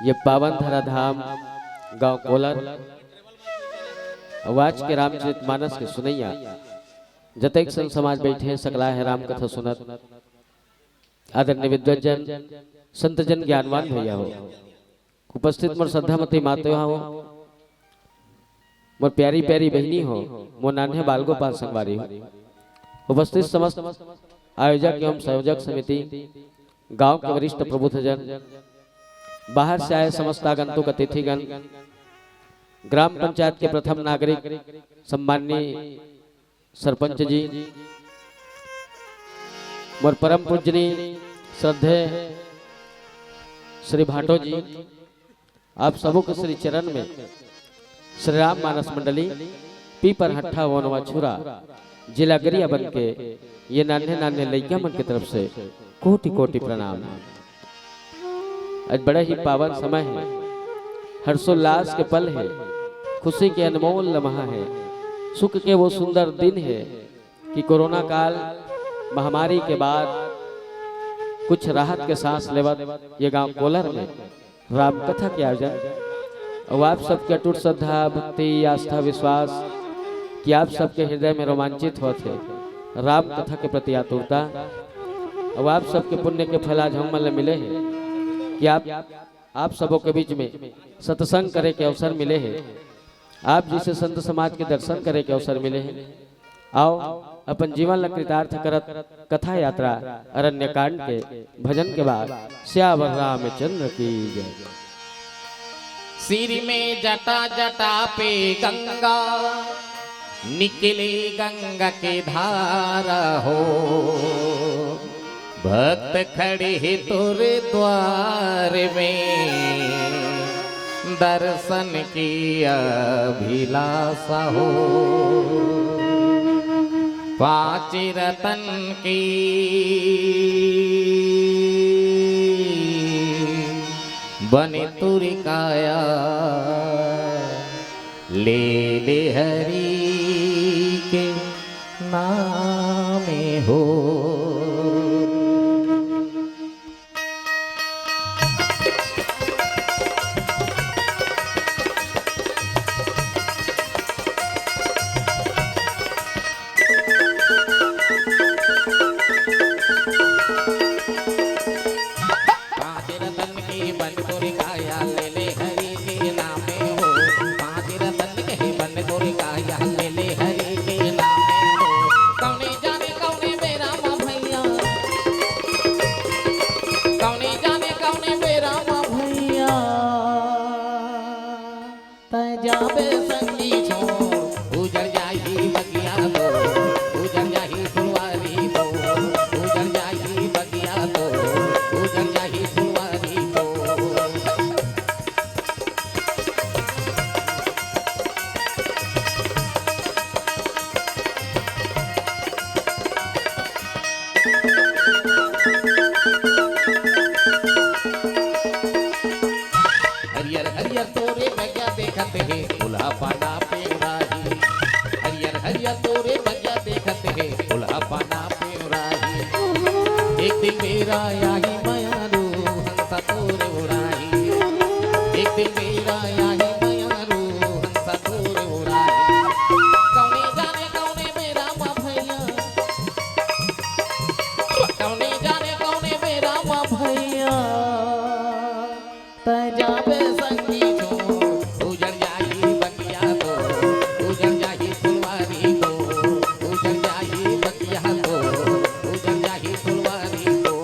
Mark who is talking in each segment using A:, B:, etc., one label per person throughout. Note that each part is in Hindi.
A: ये पावन धराधाम गांव कोलर आवाज के रामचरित मानस के सुनैया जतैक संग समाज बैठे हैं सकला है राम कथा सुनत आदरणीय विद्वजन संतजन ज्ञानवान भैया हो उपस्थित मोर श्रद्धामती माता हो मोर प्यारी प्यारी बहनी हो मोर नान्हे बाल गोपाल संगवारी हो उपस्थित समस्त आयोजक एवं संयोजक समिति गांव के वरिष्ठ प्रबुद्धजन बाहर से आए समस्त आगंतुक अतिथिगण ग्राम पंचायत के प्रथम नागरिक सम्माननीय सरपंच जी मोर परम पूजनीय श्रद्धेय श्री भाटो जी आप सबों के श्री चरण में श्री राम मानस मंडली पीपर हट्ठा वनवा छुरा जिला गरिया बन के ये नान्हे नान्हे लैया मन की तरफ से कोटि कोटि प्रणाम। आज बड़ा ही पावन समय है, हर्षोल्लास के पल है, खुशी के अनमोल लम्हा है, सुख के वो सुंदर दिन है कि कोरोना काल महामारी के बाद कुछ राहत के सांस लेवत ये गांव कोलर में राम कथा के आयोजन और आप सबके अटूट श्रद्धा भक्ति आस्था विश्वास कि आप सबके हृदय में रोमांचित होते राम कथा के प्रति आतुरता और आप सबके पुण्य के फल आज हम मिले हैं कि आप सबों के बीच में सत्संग करे के अवसर मिले हैं, आप जिसे संत समाज के दर्शन करे के अवसर मिले हैं। आओ अपन जीवन ला कृतार्थ करत कथा यात्रा अरण्य कांड के भजन के बाद श्यावर रामचंद्र की जय।
B: सिर में जटा जटा पे गंगा निकले गंगा के धारा हो भक्त खड़े है तोरे द्वार में दर्शन की अभिलाषा हो पांच रतन की बने तुरी काया ले ले हरि के नामे हो। हरियर हरियर तोरे बगिया देखत है फुला पाना पे राही हरियर हरियर तोरे बगिया देखत है फुला पाना पे राही एक दिन मेरा याही मयारू हंसा तोरे उड़ाही एक दिन मेरा याही मयारू हंसा तोरे उड़ाही कौने जाने कौने मेरा माँ भैया कौने जाने कौने मेरा माँ भैया जाबे संगी जो उजड़ जाई बगिया तो उजड़ जाई फुलवारी तो उजड़ जाई बगिया तो उजड़ जाई फुलवारी तो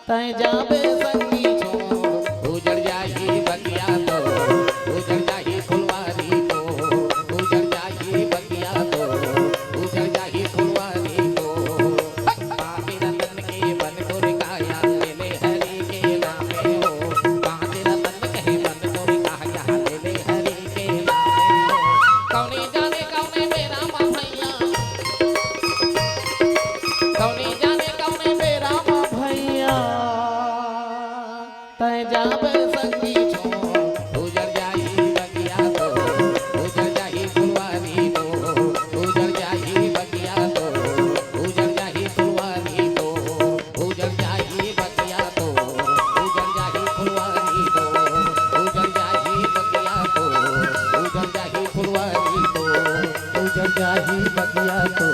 B: तै जाबे संगी छोड़ तय जावे संगी छोड़ उजड़ जाई बगिया तो उजड़ जाई फुलवारी तो उजड़ जाई बगिया तो उजड़ जाई फुलवारी तो उजड़ जाई बगिया तो उजड़ जाई फुलवारी तो उजड़ जाई बगिया तो उजड़ जाई फुलवारी तो उजड़ जाई बगिया तो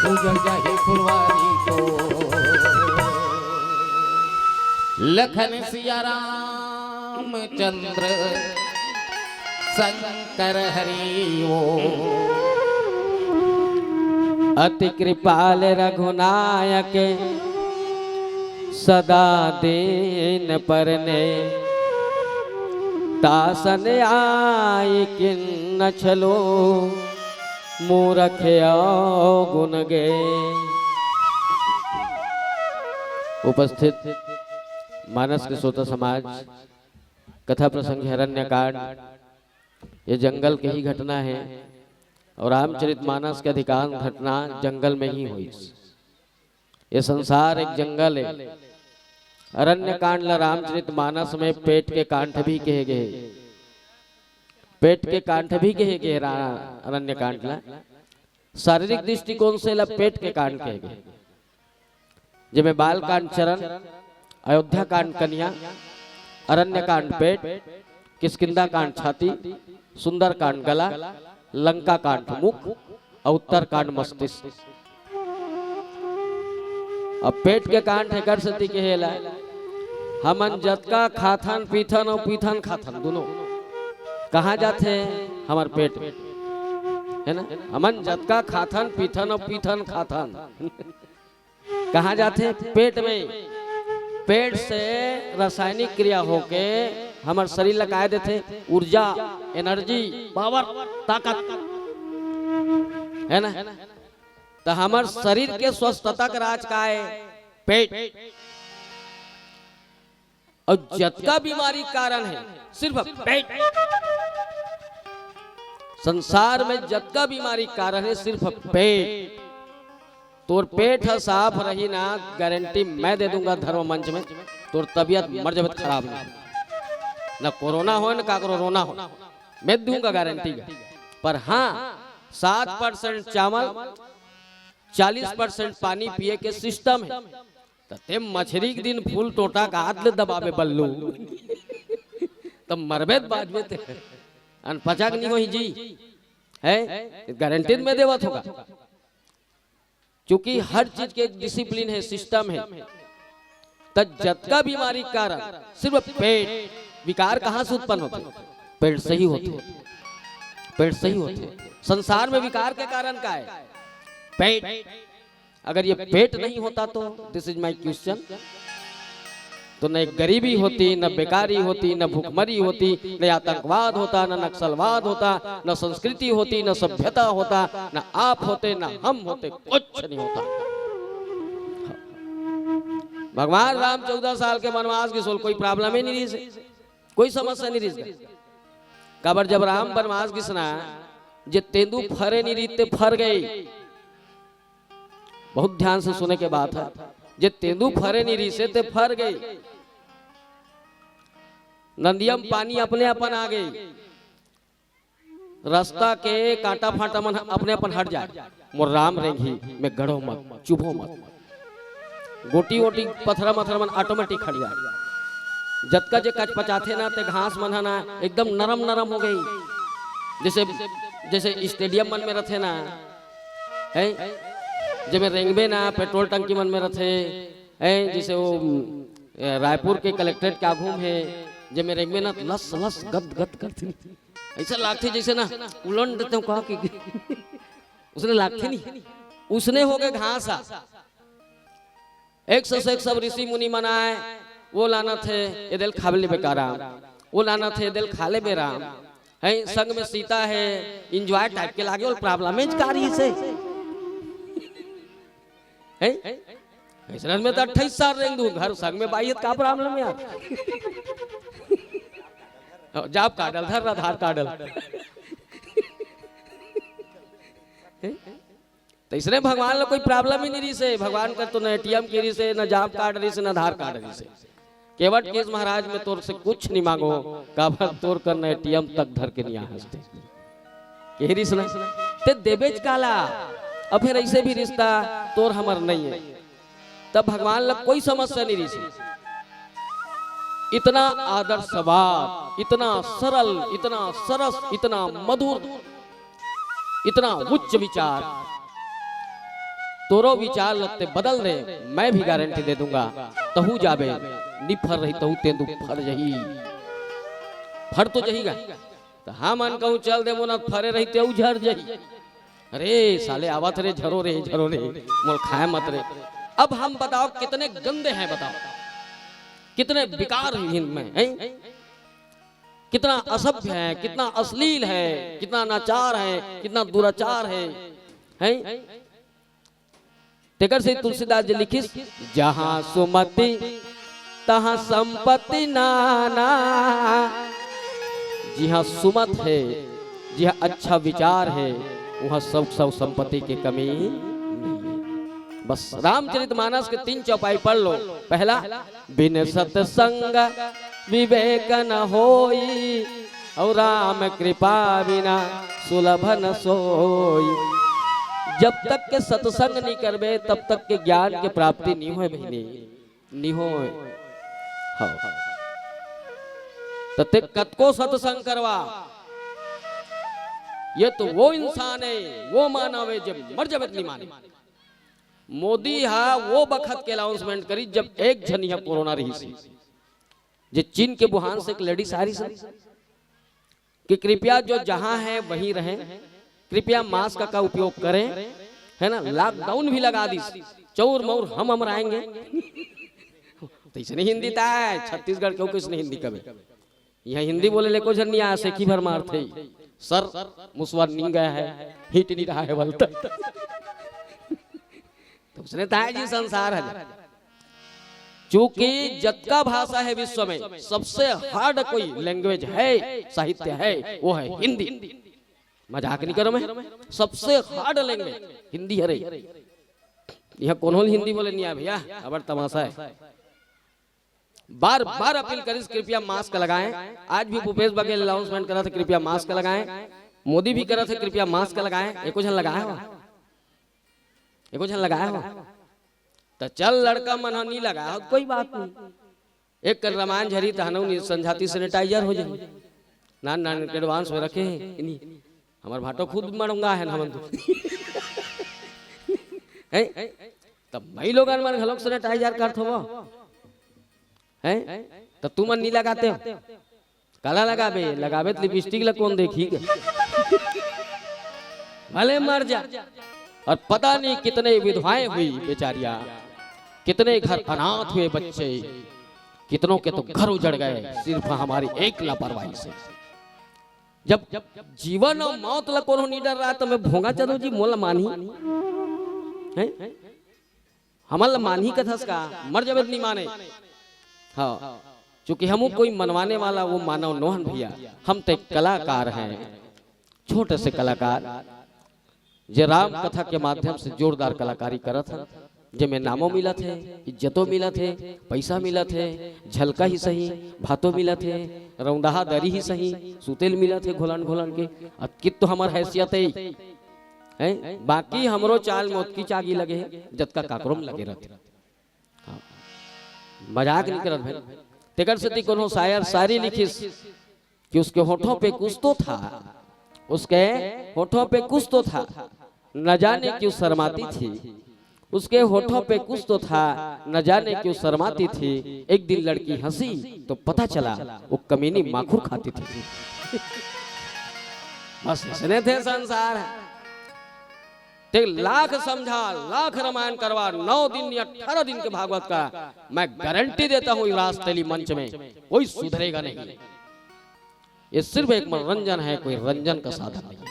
B: उजड़ जाई फुलवारी तो लखन सिया राम चंद्र शंकर हरि ओ
A: अति कृपाल रघुनायक सदा दीन परने तासन आई किन्न छलो मूरख गुण गे। उपस्थित मानस के श्रोता समाज, कथा प्रसंग हिरण्य कांड ये जंगल की ही घटना है और रामचरित मानस के अधिकांश घटना जंगल में ही हुई। ये संसार एक जंगल है। अरण्य कांड ला रामचरित मानस में पेट के कांठ भी कहे गए, पेट के कांठ भी कहे गए अरण्य कांड ला। शारीरिक दृष्टिकोण से ला पेट के कांड कहे गए, जिसमें बाल कांड चरण, अयोध्या कांड कन्या, अरण्य कांड पेट, किष्किंधा कांड छाती, सुंदर कांड गला, लंका कांड मुख और उत्तर कांड मस्तिष्क। अब पेट के कांड है कर सती के हेला हमन जतका खाथन पीथन और पीथन खाथन दोनों कहाँ जाते हैं? हमार पेट है ना। हमन जतका खाथन पीथन और पीथन खाथन कहाँ जाते हैं? पेट में। पेट से रासायनिक क्रिया होके हमारे शरीर लगाए देते ऊर्जा, एनर्जी, पावर, ताकत है ना। तो हमारे शरीर के स्वस्थता का राज का है पेट। और जतका बीमारी कारण है सिर्फ पेट। संसार में जतका बीमारी कारण है सिर्फ पेट। तोर पेट है साफ रही ना, गारंटी मैं दे दूंगा धर्म मंच में, तोर तबियत मर जबत खराब नहीं। ना कोरोना हो ना काकरो रोना हो, मैं दूंगा गारंटी का। पर हाँ 7% चावल 40% पानी पिए के सिस्टम है। ते मछरी के दिन फूल टोटा का हाथ ले दबावे बल्लू तब मरबेत बाद में अनपचाक नहीं होई जी है, गारंटी में देवत होगा। क्योंकि हर चीज के डिसिप्लिन है, सिस्टम है। तब जतका बीमारी कारण सिर्फ पेट। विकार कहाँ से उत्पन्न होते? पेट से ही होते, पेट से ही होते। संसार में विकार के कारण क्या है? पेट। अगर ये पेट नहीं होता तो दिस इज माय क्वेश्चन, तो न गरीबी होती, न बेकारी होती, न भूखमरी होती, न आतंकवाद होता, न नक्सलवाद होता, न संस्कृति होती, न सभ्यता होता, न आप होते, न हम होते, कुछ नहीं होता। भगवान राम 14 साल के वनवास के सोल कोई प्रॉब्लम ही नहीं रही, कोई समस्या नहीं रही। कबर जब राम वनवास की सुना जे तेंदु फरे नहीं रीते फर गई। बहुत ध्यान से सुने के बात है, जे तेंदु फरे नहीं रही से ते फर गई। नदियम पानी अपने अपन आ गई, रास्ता के कांटा फाटा मन अपने अपन हट जाए। मोर राम रेंगी में गढ़ो मत, चुभो मत, गोटी वोटी पत्थरा मथरा मन ऑटोमेटिक हट जाए। जतका जे कच पचाथे ना ते घास मन ना एकदम नरम नरम हो गई। जैसे जैसे स्टेडियम मन में रथे ना है, जब रेंगबे ना पेट्रोल टंकी मन में रथे है, जैसे वो रायपुर के कलेक्ट्रेट के आगू है, जब मैं रेंगबे ना लस लस गद गद करती, ऐसा लागते जैसे ना उलट देते हूँ कहा कि उसने लागते नहीं, उसने हो गए घास। 101 सब ऋषि मुनि मनाए, वो लाना थे ये दिल खाबले बेकाराम, वो लाना थे दिल खाले बेराम है। संग में सीता है, इंजॉय टाइप के लागे और प्रॉब्लम कारी से है। ऐसा में तो 28 साल रेंग दूं घर संग में बाइयत का प्रॉब्लम है यार। जाप काटल धर आधार काटल तो इसने भगवान लोग कोई प्रॉब्लम ही नहीं रही से। भगवान का तो न एटीएम की रही से, न जाप कार्ड रही से, न आधार कार्ड रही से। केवट केस महाराज में तोर से कुछ नहीं मांगो, काबर तोर कर एटीएम तक धर के नहीं हंसते केहरी सुना ते देवेज काला। अब फिर ऐसे भी रिश्ता तोर हमर नहीं है, तब भगवान लग कोई समस्या नहीं रही। इतना आदर स्वभाव, इतना सरल, इतना सरस, इतना मधुर, इतना उच्च विचार, तोरो विचार लगते बदल दे, मैं भी गारंटी दे दूंगा तहु जाबे निफर रही तहु तेंदु फर जही, फर तो जहीगा तो हाँ मन कहूँ चल दे मोना फरे रही तेऊ झर जही। अरे साले आवत रे झरो रे मोल खाए मत रे। अब हम बताओ कितने गंदे हैं, बताओ कितने बेकार हैं हिंद में, हैं? कितना असभ्य है, कितना अश्लील है, कितना नाचार है, कितना दुराचार है, हैं? तेकर से तुलसीदास जी लिखी, जहां सुमति तहां संपत्ति नाना। जी हाँ सुमत है, जी हाँ अच्छा विचार है, वहां सब संपत्ति की कमी नहीं। बस रामचरितमानस के 3 चौपाई पढ़ लो। पहला, बिन सत्संग विवेक न होई, और राम कृपा बिना सुलभ न सोई। जब तक के सत्संग नहीं करबे तब तक के ज्ञान के प्राप्ति नहीं होए बहनी, नहीं होए। हाँ तते कतको सत्संग करवा, ये तो वो इंसान है, वो मानव है जब मर जब नहीं माने। मोदी हा वो बखत के अनाउंसमेंट करी जब एक जन यहाँ कोरोना रही सी, जे चीन के वुहान से एक लेडीज आ रही सी कि कृपया जो जहां है वहीं रहें, कृपया मास्क का उपयोग करें, है ना। लॉकडाउन भी लगा दी, चौर मौर हम आएंगे तो इसने हिंदी था छत्तीसगढ़ क्यों किसने हिंदी कभी यहाँ हिंदी बोले ले को जन नहीं आया से की भर मार थे सर मुसवा नहीं गया है, हिट नहीं रहा है बोलता तो उसने कहा जी संसार है, चूंकि जतका भाषा है विश्व में सबसे हार्ड कोई लैंग्वेज है, साहित्य है, वो है हिंदी। मजाक नहीं करो मैं, सबसे हार्ड लैंग्वेज हिंदी है। यहाँ कौन हिंदी बोले नहीं आ भैया, अब तमाशा है। बार बार अपील करिस कृपया मास्क लगाएं। आज भी भूपेश बघेल अनाउंसमेंट करा था कृपया मास्क लगाएं, मोदी भी करा था कृपया मास्क लगाएं। एको जन लगाया हो, एको जन लगाया हो तो चल लड़का मन नहीं लगाया हो कोई बात नहीं। एक कर रामायण झरी तहनऊ समझाती सैनिटाइजर हो जाए नान नान के एडवांस में रखे हैं। हमार भाटो खुद मरूंगा है हम तब मई लोग मन घलोक सैनिटाइजर करत हो हैं, तो तुम मन नहीं लगाते हो, काला लगाबे लगाबे तो लिपस्टिक ला कौन देखी भले मर जा। और पता नहीं कितने विधवाएं हुई बेचारियां, कितने घर अनाथ हुए बच्चे, कितनों के तो घर उजड़ गए सिर्फ हमारी एक लापरवाही से। जब जीवन और मौत ला कोनो नहीं डर रहा तो मैं भोंगा चलो जी मोला मानी है, हमल मानी कथस का मर जब नहीं माने। हाँ चूंकि हम कोई मनवाने वाला वो मानव नोहन भैया, हम तो कलाकार हैं, छोटे से कलाकार जे राम कथा के माध्यम से जोरदार कलाकारी करत है, जिसमें नामों मिला थे, इज्जतों मिला थे, पैसा मिला थे, झलका ही सही, भातों मिला थे, रौंदहा दरी ही सही, सुतेल मिला थे घोलन घोलन के। कित तो हमार हैसियत है, बाकी हमरो चाल मौत की चागी लगे जत का काकरों लगे रहते। मजाक नहीं करत भाई। तेकर से कोनो शायर शायरी लिखिस कि उसके होठों पे कुछ तो था, उसके होठों पे कुछ तो था, न जाने क्यों शर्माती थी, उसके होठों पे कुछ तो था, न जाने क्यों शर्माती थी। एक दिन लड़की हंसी तो पता चला वो कमीनी माखुर खाती थी। बस इसने थे संसार, ते लाख समझा लाख रामायण करवा 9 दिन या 18 दिन के भागवत का मैं गारंटी देता हूँ राजतेली मंच में कोई सुधरेगा नहीं। ये सिर्फ एक मनोरंजन है, कोई रंजन का साधन नहीं है।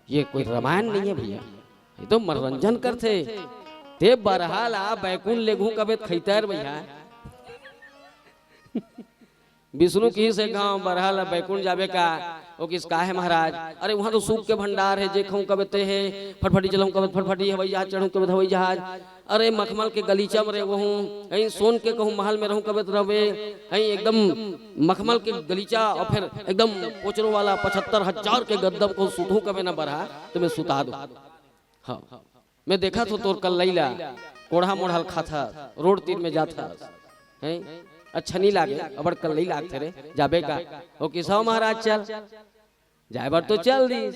A: ये कोई रामायण नहीं है भैया, ये तो मनोरंजन करते ते बरहाल आ बैकुंठ लेगू कबे खैतर भैया विष्णु की से गांव बरहल बैकुंठ जाबे का ओ किसका है महाराज। अरे वहाँ तो सूख के भंडार है, जे खाऊं कबते है, फटफटी चलाऊं कबत फटफटी, हवाई जहाज चढ़ूं कबत हवाई जहाज। अरे मखमल के गलीचा में रहूं, अहीं सोन के कहूं महल में रहूं कबत रहे, अहीं एकदम मखमल के गलीचा और फिर एकदम पोचरों वाला 75,000 के गद्दम को सुतूं कबे न बढ़ा तो मैं सुता दो। हाँ मैं देखा तो तोर कल लैला कोढ़ा मोढ़ाल खाता रोड तीर में जाता है, अच्छा नहीं लागे अबर कल नहीं लागते रे जाबे का। ओ किसाओ महाराज चल जाए बार तो चल दीस,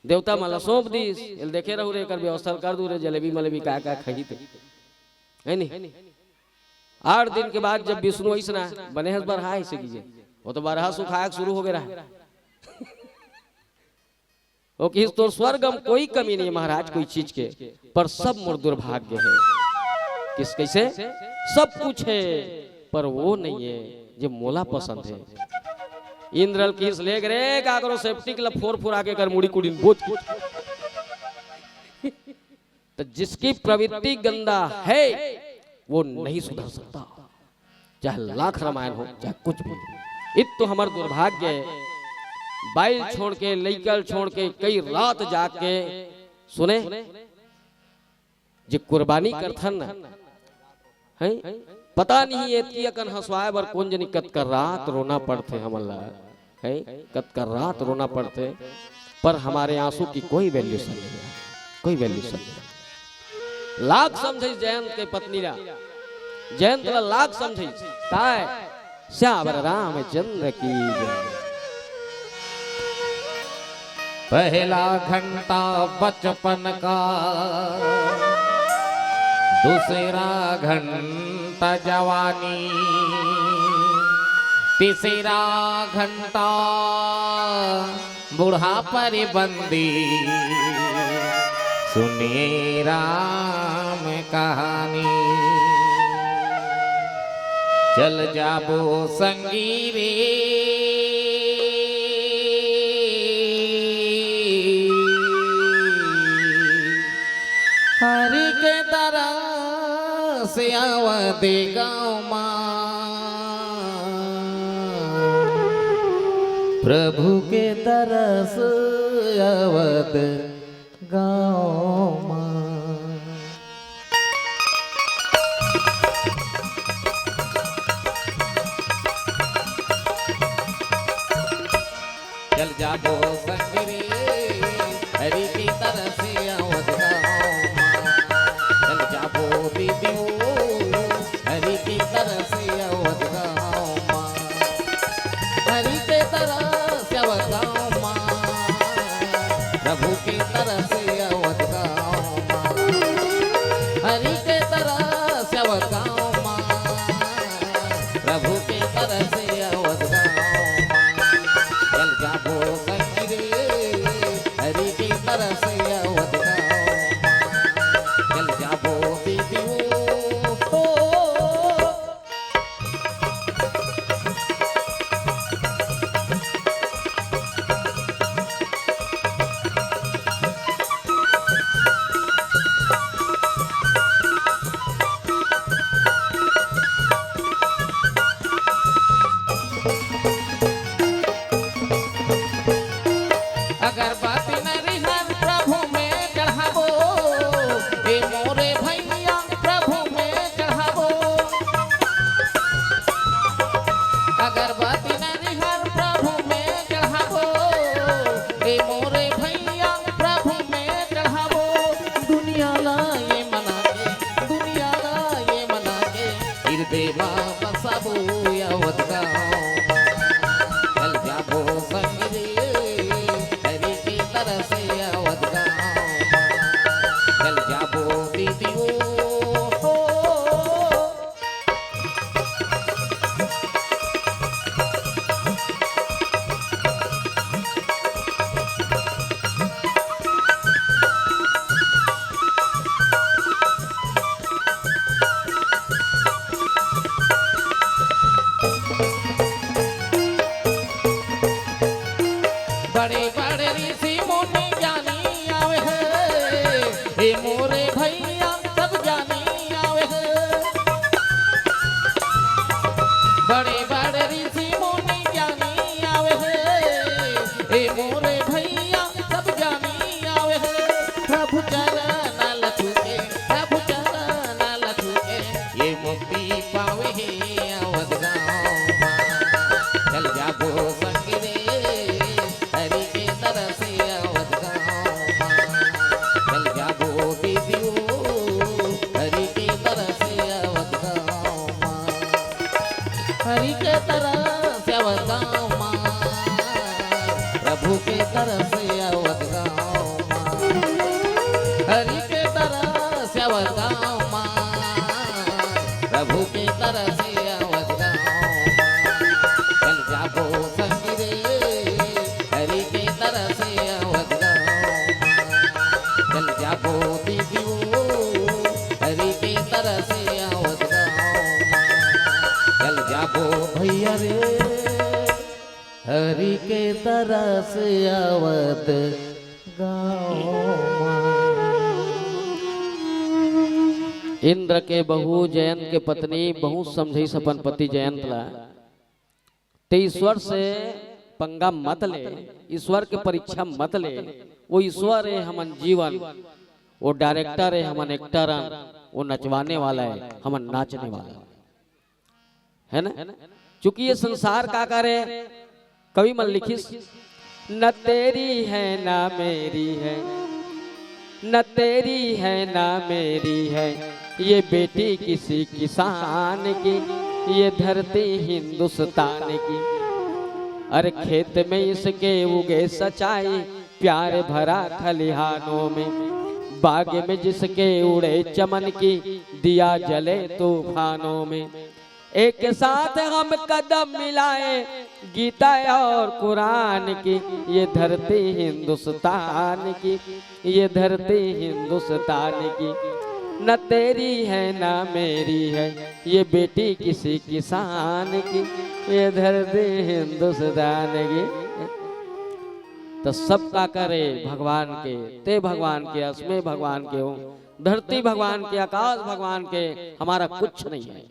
A: देवता मला सौंप दीस, इल देखे रहू रे कर व्यवस्था कर दू रे, जलेबी मलेबी का खही थे है नहीं। 8 दिन के बाद जब विष्णु ऐसा बने हस बार हाय से कीजिए, वो तो बारहा सुखाया शुरू हो गया है। ओ किस तो स्वर्गम कोई कमी नहीं महाराज कोई चीज के, पर सब मोर दुर्भाग्य है। किस कैसे सब कुछ है पर वो नहीं है जो मोला पसंद है। इंद्रल किस ले रे का करो सेफ्टी के लिए फोर आके कर मुड़ी कुड़ी बोझ तो जिसकी प्रवृत्ति गंदा है वो नहीं सुधर सकता, चाहे लाख रामायण हो चाहे कुछ भी। इत तो हमार दुर्भाग्य है, बाइल छोड़ के लइकल छोड़ के कई रात जाके सुने जो कुर्बानी करथन है, पता नहीं है अकन हंसवाए बर कौन जनी कत कर रात रोना पड़ते हमला है, कत कर रात रोना पड़ते, पर हमारे आंसू की कोई वैल्यूशन नहीं है, कोई वैल्यूशन नहीं। लाख समझे जयंत के पत्नी रा, जयंत ला लाख समझे ताय श्यावर रामचंद्र की जय।
B: पहला घंटा बचपन का, दूसरा घंटा जवानी, तीसरा घंटा बुढ़ापा रे बंदी। सुनिए राम कहानी, चल जाबो संगी रे हरि के तरह से आवत गाँव माँ, प्रभु के तरह से आवत गाँव माँ। चल जाबो संग रे हरि की तरह से आवत गाँव माँ, चल जाबो दीदी हरि की तरह से आवत गाँव माँ, हरि के तरह से आवत गाँव माँ, प्रभु की तरह से आवत गाँव माँ, हरि के तरह से आवत गाँव माँ, प्रभु के तरह से आवत गाँव माँ। चल जाबो संग रे हरि की तरह से आवत गाँव माँ, चल जाबो दीदी हो। अगरबत्ती नरिहर प्रभु में चढ़ाबो, हे मोरे भैया प्रभु में चढ़ाबो। अगरबत्ती नरिहर प्रभु में चढ़ाबो, हे मोरे भैया प्रभु में चढ़ाबो। दुनिया ला ये मना के, दुनिया ला ये मना के, हृदय में बसाबो आवत गाँव माँ। चल जाबो संग रे हरि की तरह से आवत गाँव माँ, चल जाबो दीदी हो। बड़े बड़े ऋषि मुनि ज्ञानी आवे है, हे मोरे भैया सब ज्ञानी आवे है। बड़े बड़े मुक्ति पावे हे अवध गाँव माँ। चल जागो संग रे हरि के दर से अवध गाँव माँ। चल जागो दीदियों हरि के दर से अवध गाँव माँ। हरि के तरह से अवध गाँव माँ। प्रभु के तरह से अवध गाँव माँ। हरि के तरह से अवध गाँव माँ। प्रभु के तरह से अवध गाँव माँ। चल जागो संग रे हरि के तरह से अवध गाँव माँ। चल जागो दीदियों हरि के तरह से अवध गाँव माँ। चल जागो भैया रे हरि के तरह से अवध गाँव माँ।
A: इंद्र के बहु जयंत के पत्नी बहुत समझी सपन पति जयंत ला ते ईश्वर से पंगा मत ले, ईश्वर के परीक्षा मत ले। वो ईश्वर है हमन जीवन, वो डायरेक्टर है हमन एक्टर, वो नचवाने वाला है हमन नाचने वाला है ना। चूंकि ये संसार का करे कवि मन लिखिस न तेरी है ना मेरी है, न तेरी है ना मेरी है, ये बेटी किसी किसान की, ये धरती हिंदुस्तान की। अरे खेत में इसके उगे सच्चाई, प्यार भरा खलिहानों में। बाग में जिसके उड़े चमन की, दिया जले तूफानों में। एक साथ हम कदम मिलाए, गीता और कुरान की, ये धरती हिंदुस्तान की, ये धरती हिंदुस्तान की। न तेरी है ना मेरी है, ये बेटी किसी किसान की, ये धरती हिंदुस्तान की। तो सबका करे भगवान के, ते भगवान के, असमें भगवान के हो, धरती भगवान के, आकाश भगवान के। हमारा कुछ नहीं है,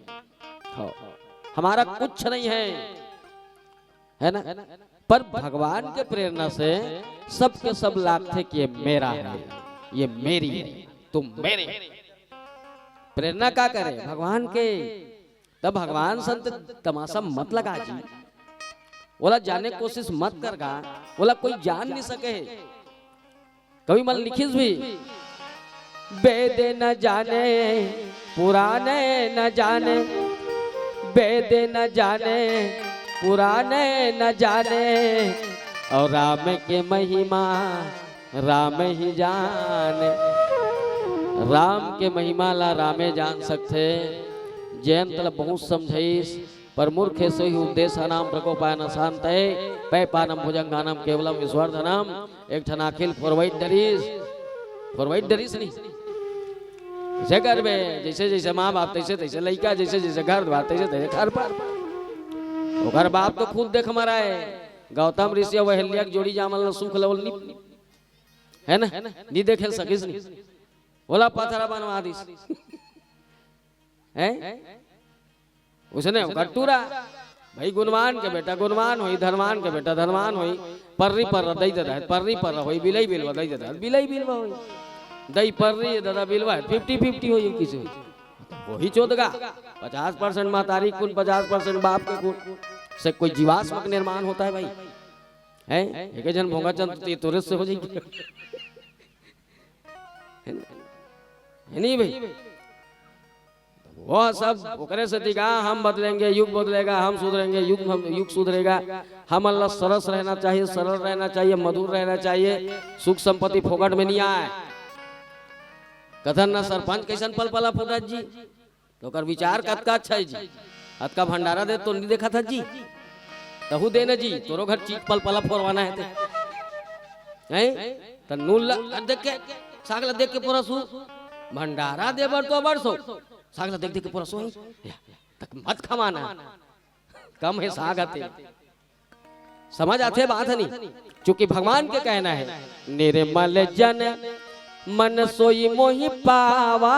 A: हमारा कुछ नहीं है ना। पर भगवान के प्रेरणा से सबके सब लागते कि ये मेरा है, ये मेरी है, तुम मेरे। प्रेरणा का करे भगवान के। तब भगवान संत तमाशा मत लगा जी, बोला जाने की कोशिश मत करगा, बोला कोई जान नहीं सके। कभी मन लिखिस भी वेद न जाने पुराने न जाने, वेद न जाने पुराने न जाने, और राम के महिमा राम ही जाने। राम के महिमा ला रामे जान सकते। जयंत ला बहुत समझाइस, पर मूर्ख से ही उद्देश्य नाम प्रकोपायन शांत है, पै पानम भुजंगानम केवलम विश्वर्धनम। एक ठनाखिल फॉरवर्ड डरीस नहीं जैसे घर में, जैसे जैसे माँ बाप तैसे तैसे लड़का, जैसे जैसे घर द्वार तैसे तैसे घर पर। तो घर बाप तो खुद देख मरा है। गौतम ऋषि और अहिल्या की जोड़ी जामल सुख लवल नहीं है ना, नहीं देखे सकिस नहीं। बोला पथरा बनवा दिस है उसने कटूरा भाई, गुणवान के बेटा गुणवान होई, धर्मान के बेटा धर्मान होई। पर्री पर दई दे, पर्री पर होई, बिलई बिलवा दई दे, बिलई बिलवा होई, दई पर्री दादा बिलवा 50-50 होई। किसी वही चोदगा 50% मातारी कुल, 50% बाप के कुल से कोई जीवाश्म का निर्माण होता है भाई, है एक जन भोंगा चंद तुरंत से हो जाएगी है नहीं भाई। वो सब ओकरे से दिखा हम बदलेंगे, युग बदलेगा, हम सुधरेंगे, युग सुधरेगा। हम अल्लाह सरस रहना चाहिए, सरल रहना चाहिए, मधुर रहना चाहिए, सुख संपत्ति फोकट में नहीं आए। कथन ना सरपंच कैसन पल पला फुटत जी, तो कर विचार कतका अच्छा है जी। अतका भंडारा दे तो नहीं देखा था जी, तहु देना जी, तोरो घर चीज पल पला फोरवाना है तो नूल देख के सागला देख के पूरा सू भंडारा दे बर तो बरसो, सागला देख देख के पूरा सो तक मत खमाना, कम है सागते। समझ आते बात नहीं, क्योंकि भगवान के कहना है निर्मल जन मन सोई मोहि पावा,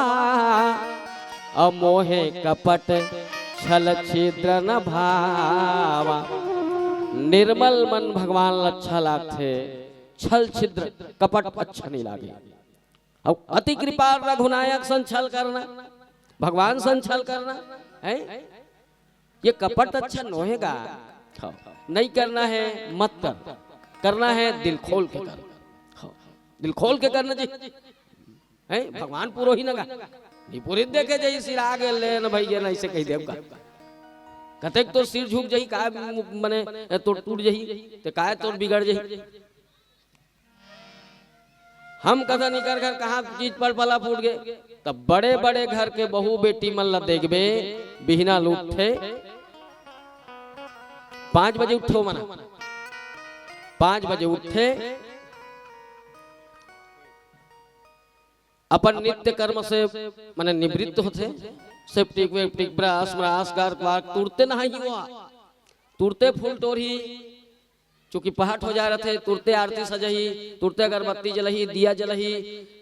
A: अमोहे कपट छल छिद्र न भावा। निर्मल मन भगवान अच्छा लागते, छल छिद्र कपट अच्छा नहीं लागे। अब अति कृपा रघुनायक सन छल करना भगवान संछल करना है, ये कपट अच्छा नोहेगा। नहीं करना है मत कर, करना है दिल खोल के कर, दिल खोल के करना जी है। भगवान पूरो ही नगा नहीं पूरी देखे जाई सिर आगे ले न भैया नहीं से कह देव का कतेक तो सिर झुक जाई का मने तो टूट जाई तो काय तो बिगड़ जाई। हम कथा नहीं कर घर कहाँ चीज पर पला फूट गए। तब बड़े बड़े घर के बहू बेटी मन ला देखबे बिहना लूटे 5 बजे उठो मना 5 बजे उठे अपन नित्य कर्म से माने निवृत्त होते सेप्टिक वेप्टिक ब्रश म्रास गार तुरते नहाई हुआ तुरते फूल टोरी चूंकि पहाट हो जा रहे थे तुरते आरती सजही तुरते अगरबत्ती जलही दिया जलही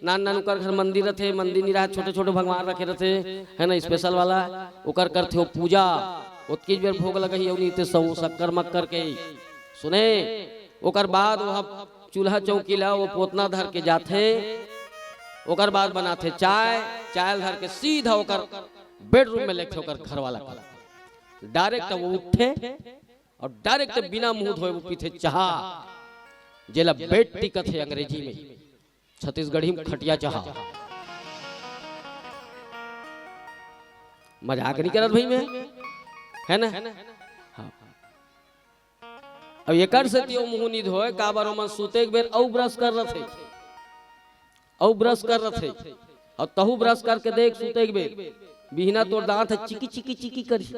A: नान नान कर घर मंदिर रथे मंदिर नहीं रहा छोटे छोटे भगवान रखे रहते है ना स्पेशल वाला ओकर करते हो पूजा उतकी बेर भोग लगही औनी ते सौ शक्कर मक्कर के सुने ओकर बाद वहाँ चूल्हा चौकी ला वो पोतना धर के जाते ओकर बाद बनाते चाय चाय धर के सीधा ओकर बेडरूम में लेके ओकर घर वाला डायरेक्ट वो उठे और डायरेक्ट बिना मुंह धोए वो पीते चाह जेला बेड टिकट है अंग्रेजी में छत्तीसगढ़ी में खटिया चाह। मजाक नहीं करत भाई में है ना। हाँ। अब ये कर सकती हो मुंह नहीं धोए का बारो मन सूते एक बेर औ ब्रश कर रहे थे औ ब्रश कर रहे थे और तहु ब्रश करके देख सूते एक बेर बिहना तो दांत है चिकी चिकी चिकी करी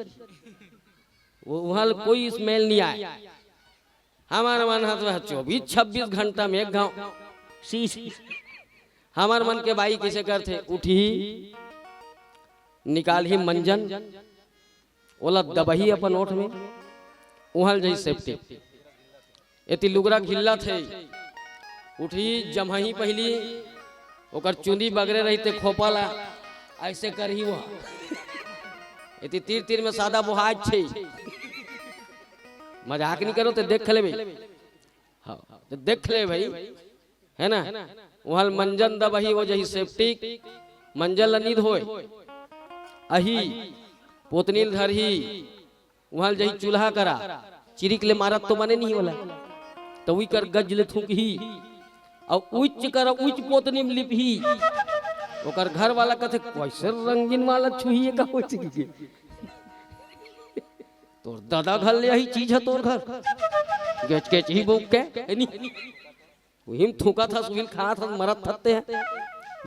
A: वहां कोई स्मेल नहीं आया। हमारा मन हाथ में 24-26 घंटा में एक गांव शीश हमारे मन के बाई कैसे करते उठी निकाल ही मंजन ओला दबही अपन ओठ में उहल जई सेफ्टी एती लुगरा घिल्ला थे उठी जमही पहली ओकर चुंदी बगरे रहते खोपाला ऐसे करही वहाँ इतनी तीर तीर में सादा बुहाज छे मजाक नहीं करो तो देख ले भाई। हाँ तो देख ले भाई है ना वहाँ मंजन दबही वो जही सेफ्टिक मंजल नींद होए अही पोतनील धर ही वहाँ जही चूल्हा करा चिरिक ले मारत तो बने नहीं वाला तो वही कर गज ले थूक ही और उच्च कर उच्च पोतनी में लिप ही ओकर घर वाला कहते कैसे रंगीन वाला छुहिए का हो चुकी तोर दादा घर ले यही चीज है तोर घर गेच गेच ही बुक के नहीं वही थूका था सुहिल खा था मरत थते हैं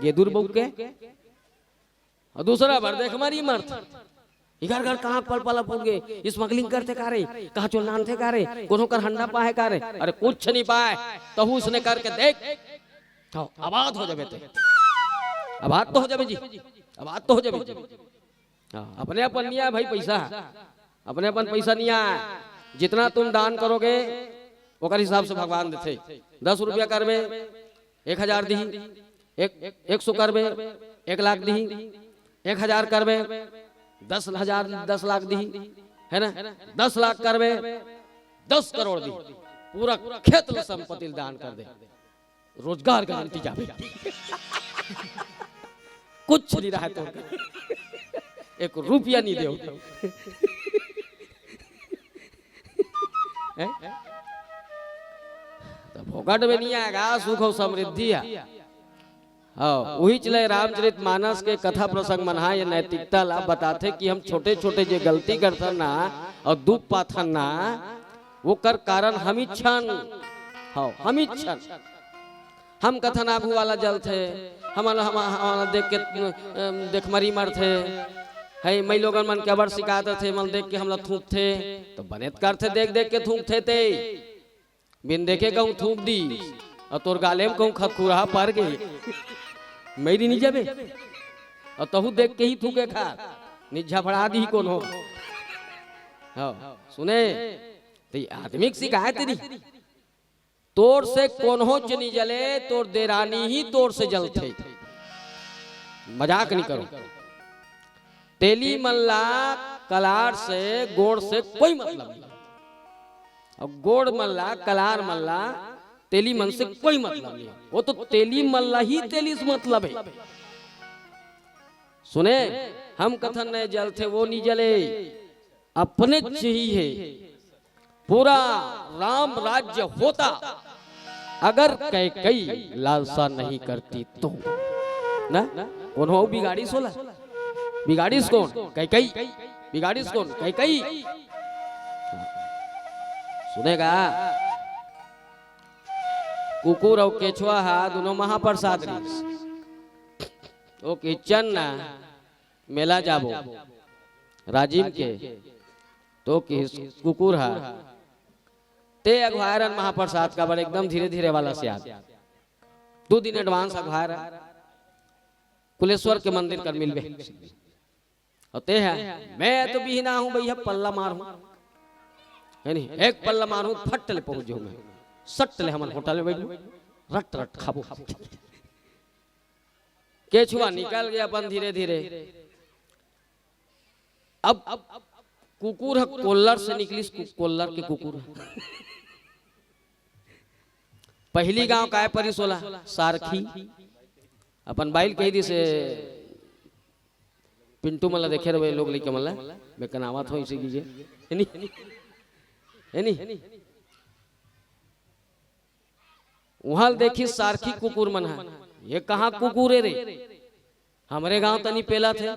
A: गेदुर बुक के और दूसरा बार देख हमारी मर्द इधर घर कहाँ पल पला पुल गए स्मगलिंग करते कारे कहाँ चोल नानते कारे कोनो कर हंडा पाए कारे अरे कुछ नहीं पाए तो उसने करके देख आबाद हो जावे आबाद तो हो जावे जी आबाद तो हो जावे। अपने अपन नहीं आए भाई पैसा अपने अपन पैसा नहीं आए जितना तुम दान करोगे ओकर हिसाब से भगवान देते 10 रुपया करबे 1000 दी 100 करबे 1 लाख दी 1000 करबे 10 लाख दी है ना 10 लाख करबे 10 करोड़ दी पूरा खेत संपत्ति दान कर दे रोजगार गारंटी जावे कुछ नहीं रहा तो 1 रुपया नहीं दे तो भोगट में नहीं आएगा सुख और समृद्धि है। हाँ वही चले रामचरित मानस के कथा प्रसंग मना ये नैतिकता ला बताते कि हम छोटे छोटे जो गलती करते ना और दुख पाथन ना वो कर कारण हम इच्छन हाँ हम इच्छन हम कथन आगू वाला जल थे हमारा देख के देख मरी मर थे है मई लोगन मन के अबर शिकायत थे मन देख के हमला थूक थे तो बनेत करते देख देख के थूक थे बिन देखे कहूँ थूक दी और तोर गाले में कहूँ खतखुरा पर गई मेरी नहीं जाबे और तहु देख के ही थूके खा निझा फड़ा दी कौन हो। हाँ सुने तो आदमी की शिकायत नहीं तोर से कौन हो चनी जले तोर देरानी ही तोर से जलते मजाक नहीं करो। तेली मल्ला कलार से गोड़ से कोई मतलब नहीं और गोड़ मल्ला कलार मल्ला तेली मन से कोई मतलब नहीं वो तो तेली मल्ला ही तेली से मतलब है। सुने हम कथन नहीं जलते वो नहीं जले, अपने चाहिए पूरा राम राज्य होता अगर कैकई लालसा नहीं करती तो ना। उन्होंने बिगाड़ी सोला, बिगाड़ीस कौन? कैकई। बिगाड़ीस कौन? कैकई। सुनेगा? कुकुर और केचुआ हा दोनों महाप्रसाद ओ किचन ना मेला जाबो राजीव के तो कुकुर हा ते अघवायरन महाप्रसाद का बड़ एकदम धीरे धीरे वाला से आ 2 दिन एडवांस अघवायर कुलेश्वर के मंदिर कर मिलबे होते हैं। मैं तो बिहना हूं भैया, पल्ला मारू है नहीं, एक पल्ला मारू फट ले पहुंच जाऊं मैं, सट ले हमर होटल में बैठू रट रट खाबो। केचुआ निकल गया अपन धीरे धीरे। अब कुकुर है कोल्लर से निकली, कोल्लर के कुकुर पहली गांव काय परिसोला सारखी अपन बाइल कही दी से पिंटू मला देखे रहे लोग लेके मला मैं कनावत हो इसे कीजिए है नहीं वहां देखी सारखी कुकुर मन है। ये कहाँ कुकुर है रे? हमारे गांव तनी पेला थे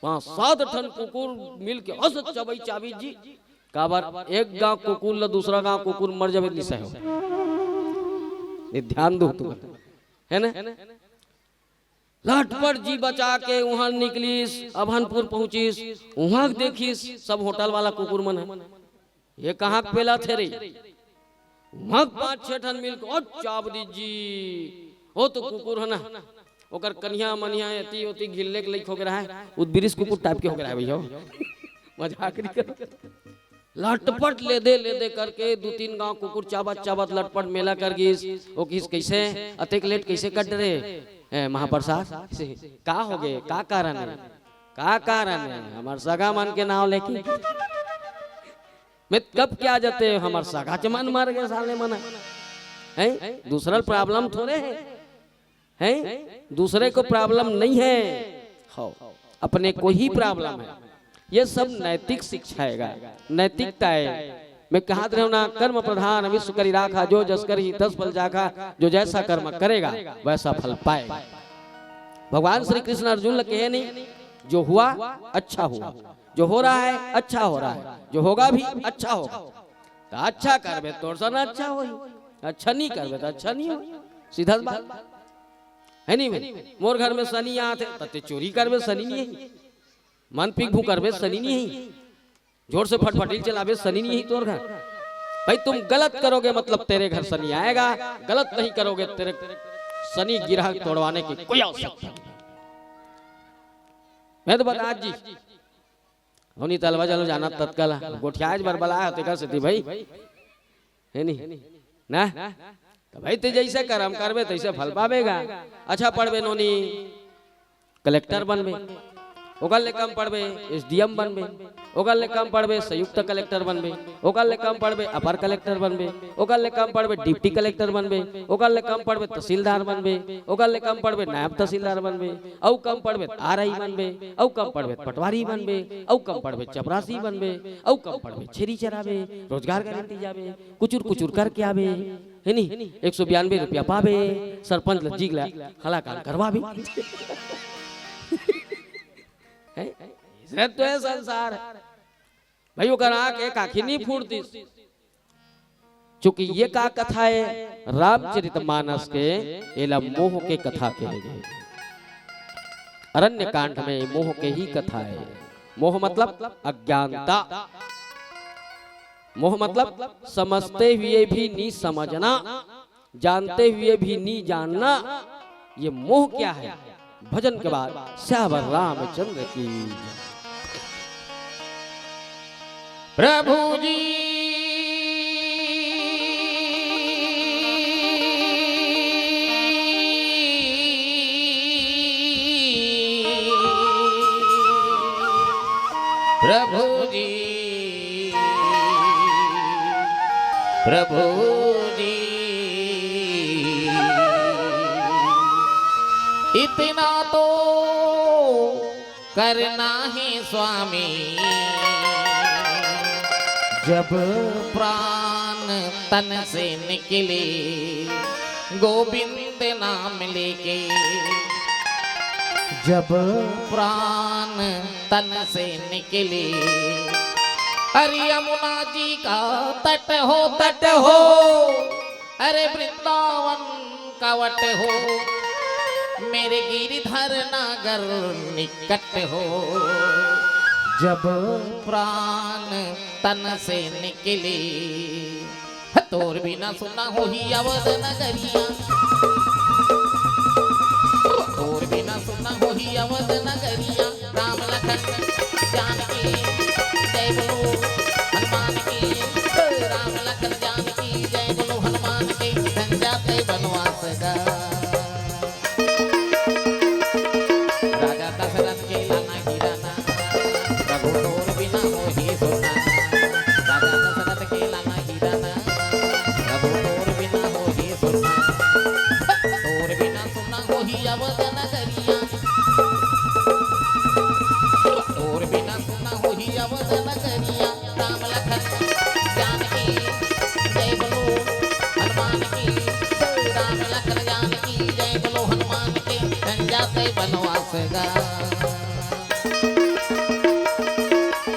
A: 5-7 ठन कुकुर मिल के हस चबई चाबी जी काबर एक गांव कुकुर ला दूसरा गांव कुकुर मर जावे निशा हो। ये ध्यान दो तुम है ना। लटपट जी बचा के वहां निकलीस, अभनपुर पहुंचीस, वहां देखीस सब होटल वाला कुकुर मन है। ये कहाँ पेला थे रे? वहां 5-6 ठन मिल के चाब जी हो तो कुकुर है ना, ओकर कन्या मनिया एती ओती घिल्ले के लेख हो गया है, उदबिरिस कुकुर टाइप के हो गया है भैया। मजाक नहीं कर, लटपट ले दे करके 2-3 गांव कुकुर चाबत चाबत लटपट मेला कर गईस। ओ किस कैसे अतेक लेट कैसे कट रहे महाप्रसाद का हो गए? का कारण है? का कारण है? हमार सगा मन के नाम लेके मैं कब क्या जाते हमार सगा चमन मार गए साले मन है। दूसरा प्रॉब्लम थोड़े है, दूसरे को प्रॉब्लम नहीं है, अपने को ही प्रॉब्लम है। ये सब नैतिक शिक्षा है, नैतिकता है। मैं कहा रहा हूं ना, कर्म प्रधान विश्व करी राखा, जो जस कर ही 10 फल जाखा, जो जैसा कर्म करेगा वैसा फल पाएगा। भगवान श्री कृष्ण अर्जुन कहे नहीं, जो हुआ अच्छा हुआ, जो हो रहा है अच्छा हो रहा है, जो होगा भी अच्छा होगा। तो अच्छा करबे तो सन अच्छा हो, अच्छा नहीं करबे तो अच्छा नहीं हो। सीधा बात है नहीं। मोर घर में शनि आते तते चोरी करबे शनि नहीं है, मन पिक भू करबे शनि नहीं है, जोर से फटफटील चलाबे शनि नहीं है तोर घर। भाई तुम गलत करोगे मतलब तेरे घर शनि आएगा, गलत नहीं करोगे तेरे शनि गिरह तोड़वाने की कोई आवश्यकता नहीं। मैं तो बता जी होनी तलवा चलो जाना तत्काल गोठियाज बरबला होते का सिद्धि भाई है नहीं ना। तो भाई ते जैसे कर्म करबे तैसे फल पावेगा। अच्छा पढ़बे नोनी कलेक्टर बनबे, ओकर ले कम पढ़बे एसडीएम बनबे, ओकर ले कम पढ़बे संयुक्त कलेक्टर बनबे, ओकर ले कम पढ़बे अपर कलेक्टर बनबे, ओकर ले कम पढ़बे डिप्टी कलेक्टर बनबे, ओकर ले कम पढ़बे तहसीलदार बनबे, ओकर ले कम पढ़बे नायब तहसीलदार बनबे, औ कम पढ़बे आरआई बनबे, औ कम पढ़बे पटवारी बनबे, औ कम पढ़बे चपरासी बनबे, औ कम पढ़बे छेरी चराबे, रोजगार गारंटी जाबे, कुचुर करके आबे है नहीं, 192 रुपया पावे, सरपंच जीगला हलाकाल करवाबे। तो है संसार भाई, वो आंख एक आखी नहीं फूटती। चूंकि ये का कथा है रामचरितमानस के एला मोह के कथा के लगे। अरण्य कांड में मोह के ही कथा है। मोह मतलब अज्ञानता, मोह मतलब समझते हुए भी नहीं समझना, जानते हुए भी नहीं जानना। ये मोह क्या है? भजन के बाद श्यावर रामचंद्र की
B: प्रभु जी प्रभु जी प्रभु जी इतना तो करना है स्वामी जब प्राण तन से निकले गोविंद नाम लेके जब प्राण तन से निकले अरे यमुना जी का तट हो अरे वृंदावन का वट हो मेरे गिरिधर नागर निकट हो जब प्राण तन से निकले तोर बिना सुना हो ही अवध नगरिया तोर बिना सुना हो ही अवध नगरिया राम लखन जानकी जय बोलो हनुमान की राम लखन जानकी जय बोलो हनुमान की जाते वनवास का राजा दशरथ के लाना गिराना प्रभु तोर बिना हो ही सुना राजा दशरथ के लाना गिराना प्रभु तोर बिना हो ही सुना तोर बिना सुना हो ही अवध नगरिया तोर बिना सुना हो ही अवध नगरिया राम लखन जानकी जय बोलो हनुमान की राम लखन जानकी जय बोलो हनुमान की जाते वनवास का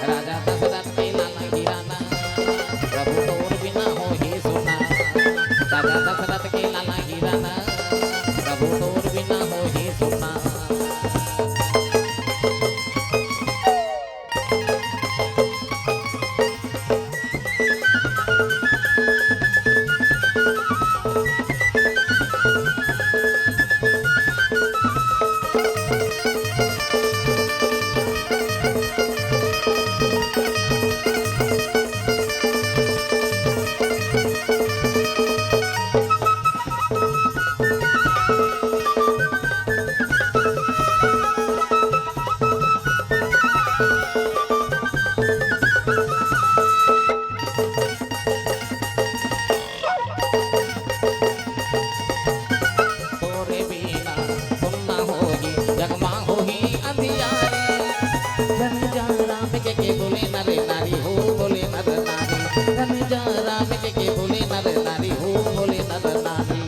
B: राजा दशरथ के लाना गिराना प्रभु तोर बिना हो ही सुना राजा दशरथ के लाना गिराना प्रभु तोर बिना हो ही सुना तोरे बिना सुनना होगी जगमा होगी अंधियारी धन जा राम के बोले नर नारी हो बोले नर नारी धन जा राम के बोले नर नारी हो बोले नर नारी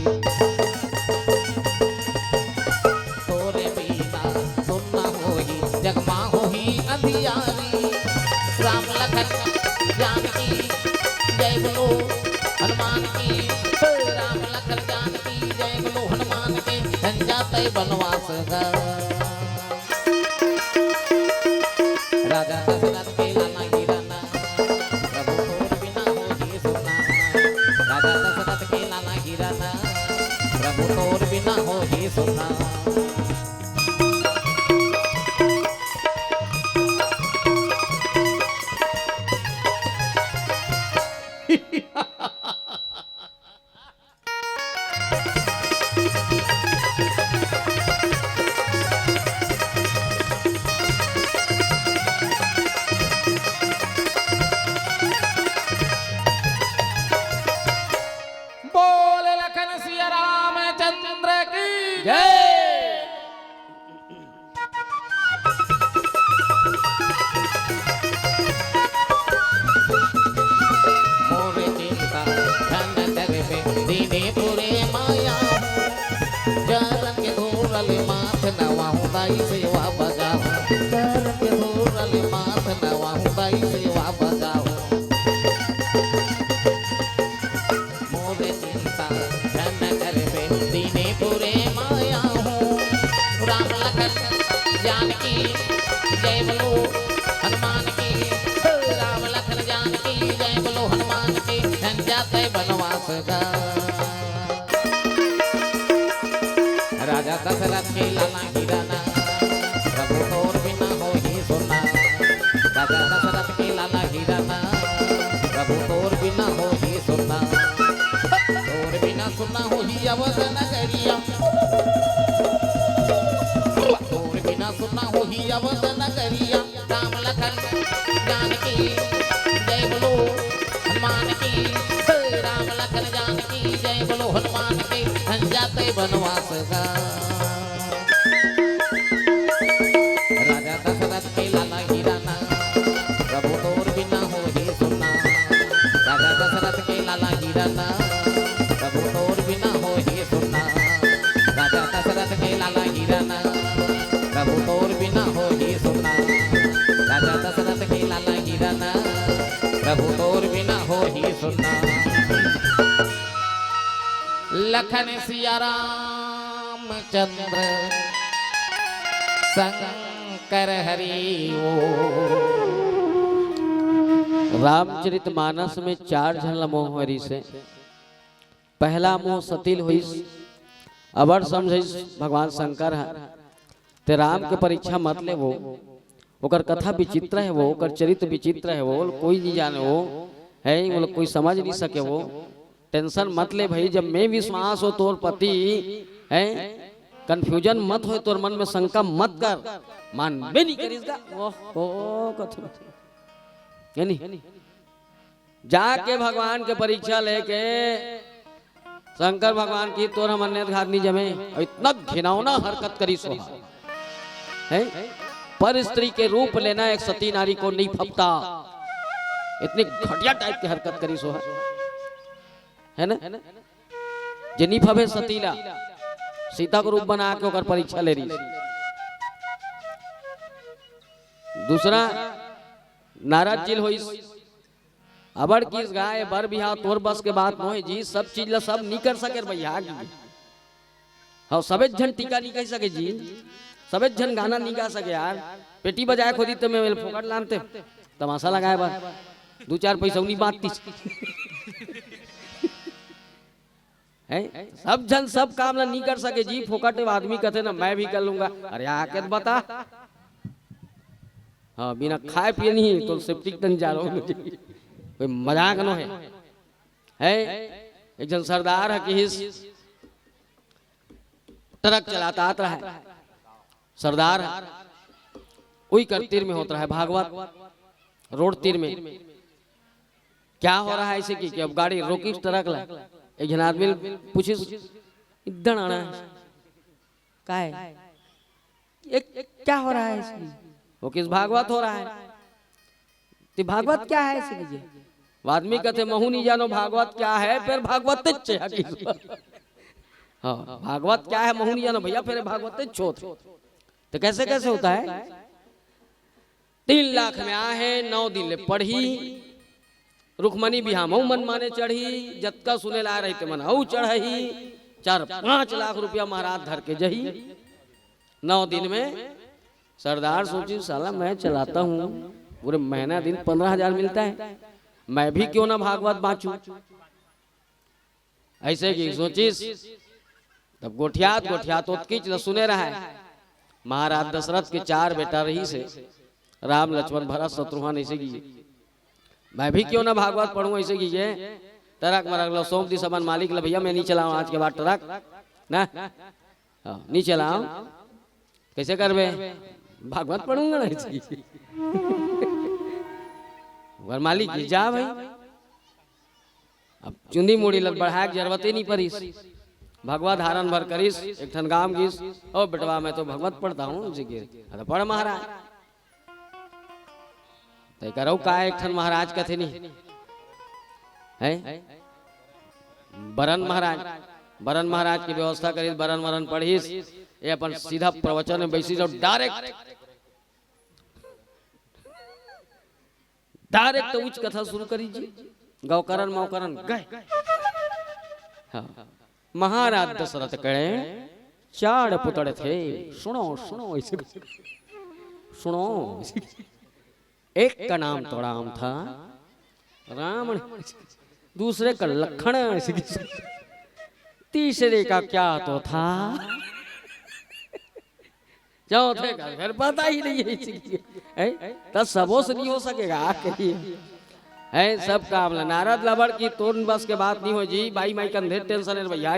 B: तोरे बिना सुनना होगी जगमा होगी अंधियारी राम लखन जानकी जय बोलो हनुमान की राम लखन जानकी जय बोलो हनुमान के जाते वनवास का राजा दशरथ के लाना गिराना प्रभु तोर बिना हो ही सुना राजा दशरथ के लाना गिराना प्रभु तोर बिना हो ही सुना बोले लखन सिया रामचंद्र की
A: जय
B: मोरे चिंता धन करबे दीने पुरे माया चरण के धूरल माथ नवाहु दाई सेवा बजाऊ चरण के धूरल माथ नवाहु दाई सेवा बजाऊ मोरे चिंता धन करबे दीने पुरे माया राम लखन जानकी जय बोलो हनुमान की राम लखन जानकी जय बोलो हनुमान की जाते वनवास का राजा दशरथ के लाना गिराना प्रभु तोर बिना हो ही सुना राजा दशरथ के लाना गिराना प्रभु तोर बिना हो ही सुना तोर बिना सुना हो ही अवध नगरिया तोर बिना सुना हो ही अवध नगरिया राम लखन जानकी जय बोलो हनुमान की राम लखन जानकी जय बोलो हनुमान की जाते वनवास का राजा दशरथ जाना, प्रभु तोर बिना हो ही सुनना। लखन सिया राम चंद्र शंकर हरि ओ।
A: रामचरितमानस में 4 झन मोह हरी से पहला मोह सतिल हुई अबर समझ भगवान शंकर है ते राम के परीक्षा मत ले वो ओकर कथा विचित्र है वो ओकर चरित्र विचित्र है वो कोई नहीं जाने वो है वो कोई समझ नहीं सके वो टेंशन मत ले भाई जब मैं विश्वास हो तोर पति है कंफ्यूजन मत हो तोर मन में शंका मत कर मान बे नहीं करीगा ओह कथा यानी जाके भगवान के परीक्षा लेके शंकर भगवान की तोर हम अन्य घात नहीं जमे इतना घिनौना हरकत करी सोहा है पर स्त्री के रूप लेना एक सती नारी को नहीं फपता इतनी घटिया टाइप की हरकत करी सोहा है ना जे नहीं फबे सतीला सीता को रूप बना के ओकर परीक्षा ले रही। दूसरा नाराज जिल होई अबर किस गाय बर बिहा तोर बस के बात न जी सब चीज ला सब नहीं कर सके भैया हाँ सबे झन टीका नहीं कह सके जी सबे झन गाना नहीं गा सके यार पेटी बजाए खुदी तो मैं फोकट लानते तमाशा लगाए बार 2-4 पैसा नहीं बांटती है सब जन सब काम ला नहीं कर सके जी फोकट आदमी कहते ना मैं भी कर लूंगा अरे आके बता हाँ बिना खाए पिए नहीं तो सेप्टिक टन जा रहा हूँ कोई मजाक न है एक जन सरदार है कि ट्रक चलाता आता है सरदार है वही कर तीर में होता है भागवत रोड तीर में क्या हो रहा है ऐसे कि अब गाड़ी रोकी ट्रक ला एक जन आदमी पूछी इधर आना है क्या है क्या हो रहा है इसमें वो किस भागवत हो रहा है तो भागवत क्या है इसे आदमी कहते महू नहीं जानो भागवत क्या है फिर भागवत हाँ भागवत क्या है महू नहीं जानो भैया फिर भागवत छो तो कैसे कैसे होता है 3 लाख में आहे 9 दिन ले पढ़ी रुखमनी बिहा मऊ मन माने चढ़ी जतका सुने ला रही मन हऊ चढ़ही 4-5 लाख रुपया महाराज धर के जही 9 दिन में सरदार सोची साला मैं चलाता हूँ पूरे महीना दिन 15,000 मिलता है मैं भी क्यों ना भागवत बाँचू ऐसे की सोचिस तब गोठियात उत्कीच सुने रहा है महाराज दशरथ के 4 बेटा रही से राम लक्ष्मण भरत शत्रुघ्न ऐसे की मैं भी क्यों ना भागवत पढ़ूं ऐसे कीजिए ट्रक मरक लो सोम दी सामान मालिक ला भैया मैं नहीं चलाऊं आज के बाद ट्रक ना नहीं चलाऊं कैसे करबे भागवत पढ़ूंगा ना इसकी मालिक जा भाई अब चुंदी मुड़ी लग बढ़ा के जरूरत ही नहीं पड़ीस भगवत धारण भर करीस एक ठन गाम गीस ओ बेटवा मैं तो भगवत पढ़ता हूँ अरे पढ़ महाराज तो करो का एक ठन महाराज कथे नहीं है बरन महाराज की व्यवस्था करीस बरन वरन पढ़ीस ये अपन सीधा प्रवचन में बैसी जाओ डायरेक्ट उच्च कथा शुरू करीजिए गौकरण मौकरण गए हाँ महाराज दशरथ कहे 4 पुत्र थे सुनो ऐसे सुनो एक का नाम तो राम था राम दूसरे का लखन तीसरे का क्या तो था चौथे का फिर पता ही नहीं है तब सबों से नहीं हो सकेगा है सब काम नारद लबड़ की तोड़ बस के बात नहीं हो जी भाई माई कंधे टेंशन है भैया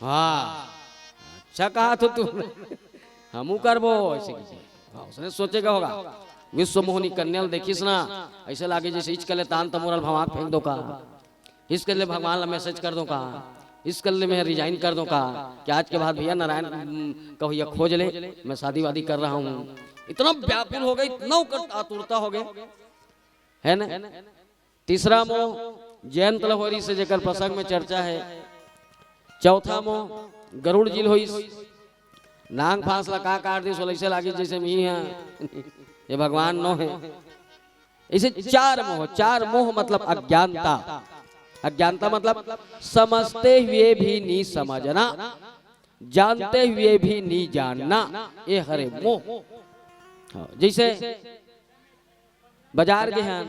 A: हाँ अच्छा कहा तो तुम हम करबो ऐसे उसने सोचेगा होगा विश्व मोहनी कन्या देखिस ना ऐसे लागे जैसे इचकले तान तमोरल भवाक फेंक दो का इसके लिए भगवान ला मैसेज कर दो का इसके लिए मैं रिजाइन कर दूं का कि आज के बाद भैया नारायण कहो या खोज ले मैं शादी वादी कर रहा हूँ इतना व्याकुल हो गए इतना आतुरता हो गए है ना। तीसरा मोह जयंत लहोरी से जेकर प्रसंग में चर्चा है। चौथा मोह गरुड़ जिल होई नांग फांस लगा काट दी सोलैसे लागी जैसे मी है ये भगवान नो है इसे चार मोह मतलब अज्ञानता। अज्ञानता मतलब समझते हुए भी नहीं समझना, जानते हुए भी नहीं जानना, ये हरे मोह। जैसे बाजार के हैं,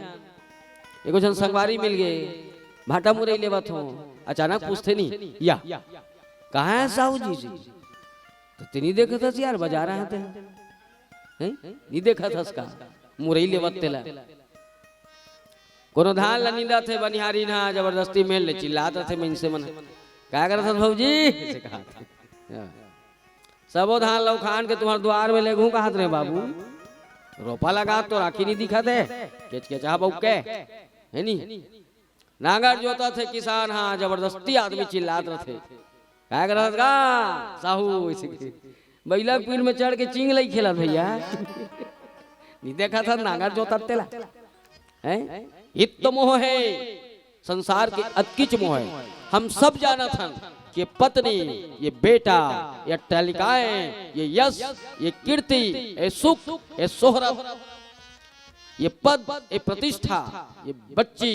A: एगो जन संगवारी मिल गए, भाटा मुरई लेवत हो, अचानक पूछते नहीं या कहाँ है साहू जी तो तिनी देखा था यार बाजार आए थे, नहीं देखा था उसका मुरई लेवत तेला कोनो धान लनीला थे बनिहारी ना जबरदस्ती मेल ले चिल्लाते थे, मैं इनसे मन क्या कर था भाऊ जी से कहा था सबो धान लो खान के तुम्हारे द्वार में ले घूम कहा रे बाबू, रोपा लगा तो राखी नहीं दिखा थे, केच के चाह बहु के है नहीं नागर जोता थे किसान, हाँ जबरदस्ती आदमी चिल्लात रहे क्या कर रहा साहू इसे बैला पीठ में चढ़ के चिंग लाई खेला भैया नहीं देखा था नागर जोता तेला है। हित मोह है संसार के अतकिच मोह है। हम सब जाना था कि पत्नी, ये बेटा, ये टलिकाएं, ये यश, ये कीर्ति, ये सुख, ये शोहरत, ये पद, ये प्रतिष्ठा, ये बच्ची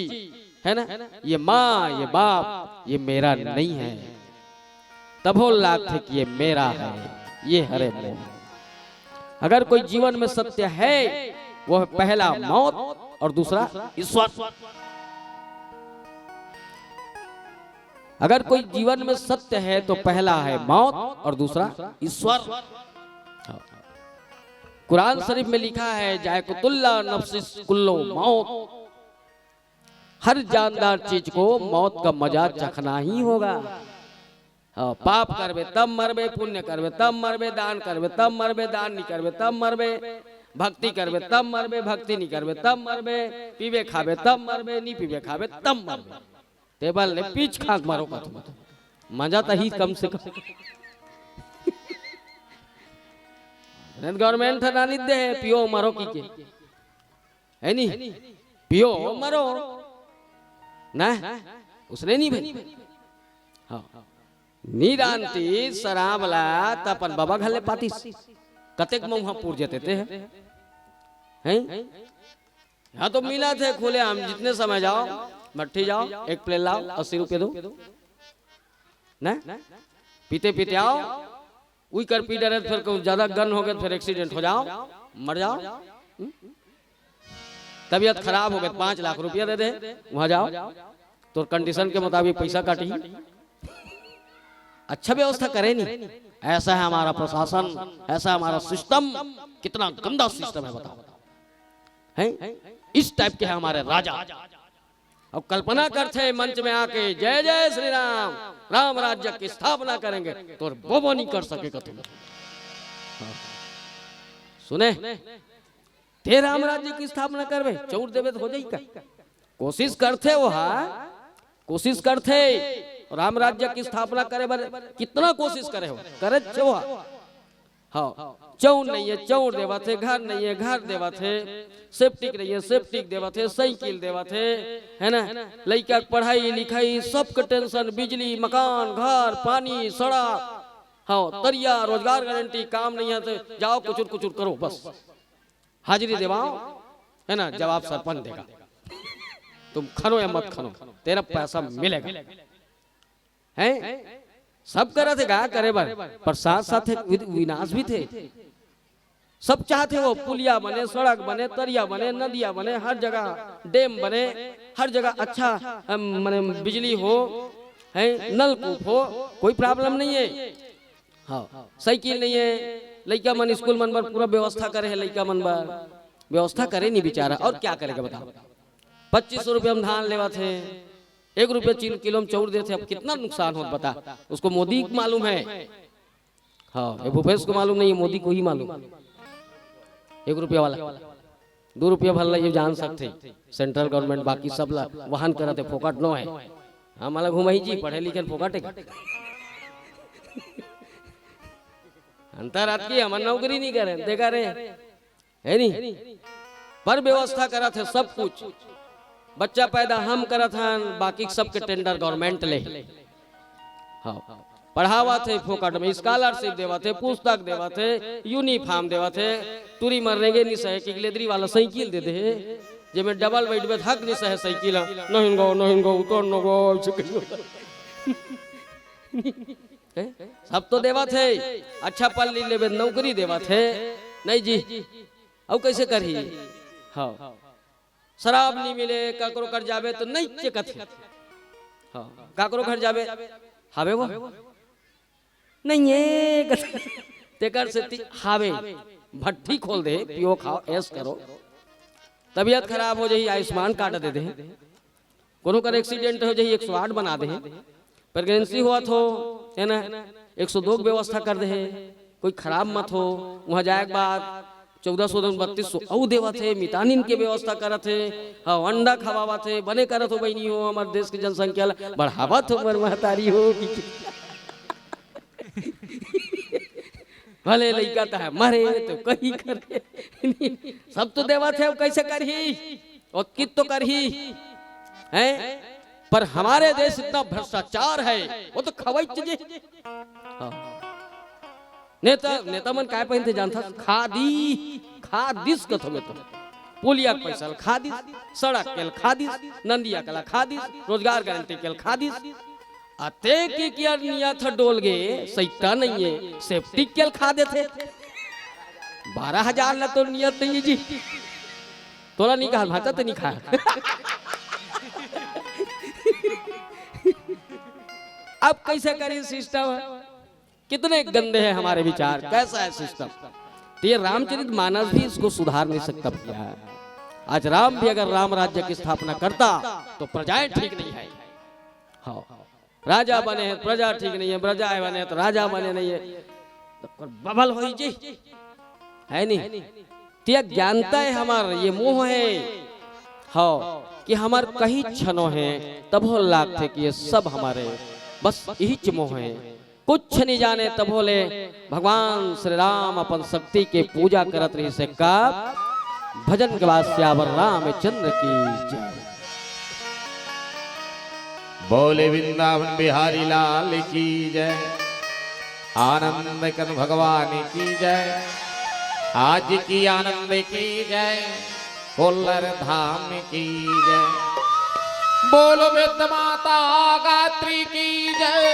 A: है ना, ये माँ, ये बाप, ये मेरा नहीं है। तब हो लाग थे कि ये मेरा है, ये हरे मोह। अगर कोई जीवन में सत्य है वो है पहला मौत और दूसरा ईश्वर। अगर कोई जीवन में सत्य है तो पहला है मौत और दूसरा ईश्वर। कुरान शरीफ में लिखा है जायकुतुल्ला नफ्सिस कुल्लो मौत, हर जानदार चीज को मौत का मजा चखना ही होगा। पाप करबे तब मरबे, पुण्य करबे तब मरबे, दान करबे तब मरबे, दान नहीं करबे तब मरबे, भक्ति करबे तब मरबे, भक्ति नहीं करबे तब मरबे, पीबे खाबे तब मरबे, नहीं पीबे खाबे तब मरबे। टेबल ने पीछ खाक मारो का तुम मजा तो ही कम से कम गवर्नमेंट नानी दे पियो मरो की के है नहीं, पियो मरो ना उसने नहीं भाई। हाँ नीरांती सराबला तपन बाबा घले पाती कतेक मुंह पूर जेते थे हैं। यहाँ तो मिला थे खुले हम जितने समय जाओ मट्ठी जाओ, एक प्लेट लाओ 80 रुपये दो ना, पीते पीते आओ उई कर पी डरे, फिर ज्यादा गन हो गए फिर एक्सीडेंट हो जाओ मर जाओ, तबीयत खराब हो गई 5 लाख रुपया दे दे वहां जाओ तो कंडीशन के मुताबिक पैसा काटी। अच्छा व्यवस्था करे नहीं, ऐसा है हमारा प्रशासन, ऐसा हमारा सिस्टम, कितना गंदा सिस्टम है बताओ हैं। इस टाइप के है हमारे राजा। अब कल्पना करते मंच में आके जय जय श्री राम, राम राज्य की स्थापना करेंगे तो वो नहीं कर सकेगा तुम। सुने ते राम राज्य की स्थापना करवे चौर देवे तो हो जाएगा। कोशिश करते वो कोशिश करते राम राज्य की स्थापना करे बारे कितना कोशिश करे हो करे छो। हाँ चौर नहीं है चौर देवा थे, घर नहीं है घर देवा थे, सेप्टिक नहीं है सेप्टिक देवा थे, साइकिल देवा थे है ना, लड़का पढ़ाई लिखाई सबके टेंशन, बिजली मकान घर पानी सड़क, हाँ तरिया रोजगार गारंटी, काम नहीं है तो जाओ कुचुर कुचुर करो बस, हाजिरी देवाओ है ना, जवाब सरपंच देगा, तुम खानो या मत खानो तेरा पैसा मिलेगा है। सब करे थे गा करे बार पर साथ साथ विनाश भी थे। सब चाहते वो पुलिया बने, सड़क बने, तरिया बने, नदियां बने, हर जगह डैम बने, हर जगह अच्छा माने बिजली हो है, नलकूप हो, कोई प्रॉब्लम नहीं है। हाँ साइकिल नहीं है, लड़का मन स्कूल मन पर पूरा व्यवस्था करे है, लड़का मन पर व्यवस्था करे नहीं बेचारा, और क्या करेगा बताओ। 2500 रुपये हम धान लेवा थे, 1 रुपये 3 किलो में चौर देते, अब कितना नुकसान हो बता। उसको मोदी को मालूम है, हाँ भूपेश को मालूम नहीं है, मोदी को ही मालूम। 1 रुपया वाला 2 रुपया भर ये जान सकते सेंट्रल गवर्नमेंट, बाकी सब वाहन करते फोकट नो है। हमारा घुमाई जी पढ़े लिखे फोकट है अंतर की हमारे नौकरी नहीं करे देखा रे है नहीं, पर व्यवस्था करा थे सब कुछ, बच्चा पैदा हम करत हन, बाकी सबके टेंडर गवर्नमेंट ले। हाँ पढ़ावा थे फोकट में, स्कॉलरशिप देवा थे, पुस्तक देवा थे, यूनिफॉर्म देवा थे, तुरी मरने के नहीं सहे कि लेदरी वाला साइकिल दे दे जे में डबल वेट में थक जैसा है साइकिल नहीं गो उतर न गो सब तो देवा थे अच्छा पढ़ ली लेबे नौकरी देवा थे नहीं जी अब कैसे करही हाँ शराब नहीं मिले काकरो कर जावे तो नहीं चेकत हाँ काकरो घर जावे हावे वो नहीं है तेकर से हावे भट्टी खोल दे पियो खाओ ऐस करो तबीयत खराब हो जाही आयुष्मान कार्ड दे दे कोनो कर एक्सीडेंट हो जाही 108 बना दे प्रेगनेंसी हुआ तो है ना 102 व्यवस्था कर दे कोई खराब मत हो वहाँ जाए के बाद 1432 औ देवा थे मितानिन के व्यवस्था करत है हाँ अंडा खवावा थे बने करत हो बहनी हो हमारे देश की जनसंख्या बढ़ावत हो मर महतारी हो भले लड़का तो है मरे तो कहीं करे सब तो देवा थे कैसे करही और कित तो करही हैं पर हमारे देश इतना भ्रष्टाचार है वो तो खवाई जे नेता मन काय पहनते जानता खादिस कथो में तो पुलिया पैसा खादिस सड़क केल खादिस नंदिया कला खादिस रोजगार गारंटी केल खादिस अते की क्या निया था डोल गे सैता नहीं है सेफ्टी केल खा देते 12,000 ला तो नियत नहीं जी तोला नहीं कहा भाता तो नहीं खाया अब कैसे करें सिस्टम कितने गंदे हैं हमारे विचार कैसा है सिस्टम तो ये रामचरित मानस भी इसको सुधार नहीं सकता भैया आज राम भी अगर राम राज्य की स्थापना करता तो प्रजाएं ठीक नहीं है हाँ राजा बने हैं प्रजा ठीक नहीं है प्रजा बने तो राजा बने नहीं है तो बबल हो जी है नहीं तो ज्ञानता है हमार ये मोह है हाँ कि हमार कहीं क्षणों है तब हो लाग थे कि ये सब हमारे बस यही मोह है कुछ नहीं जाने तब बोले भगवान श्री राम अपन शक्ति के पूजा करत रही से का भजन के बाद श्यावर रामचंद्र की जय
B: बोले वृंदावन बिहारी लाल की जय आनंद कन भगवान की जय आज की आनंद की जय कोल्लर धाम की जय बोलो वेद माता गायत्री की जय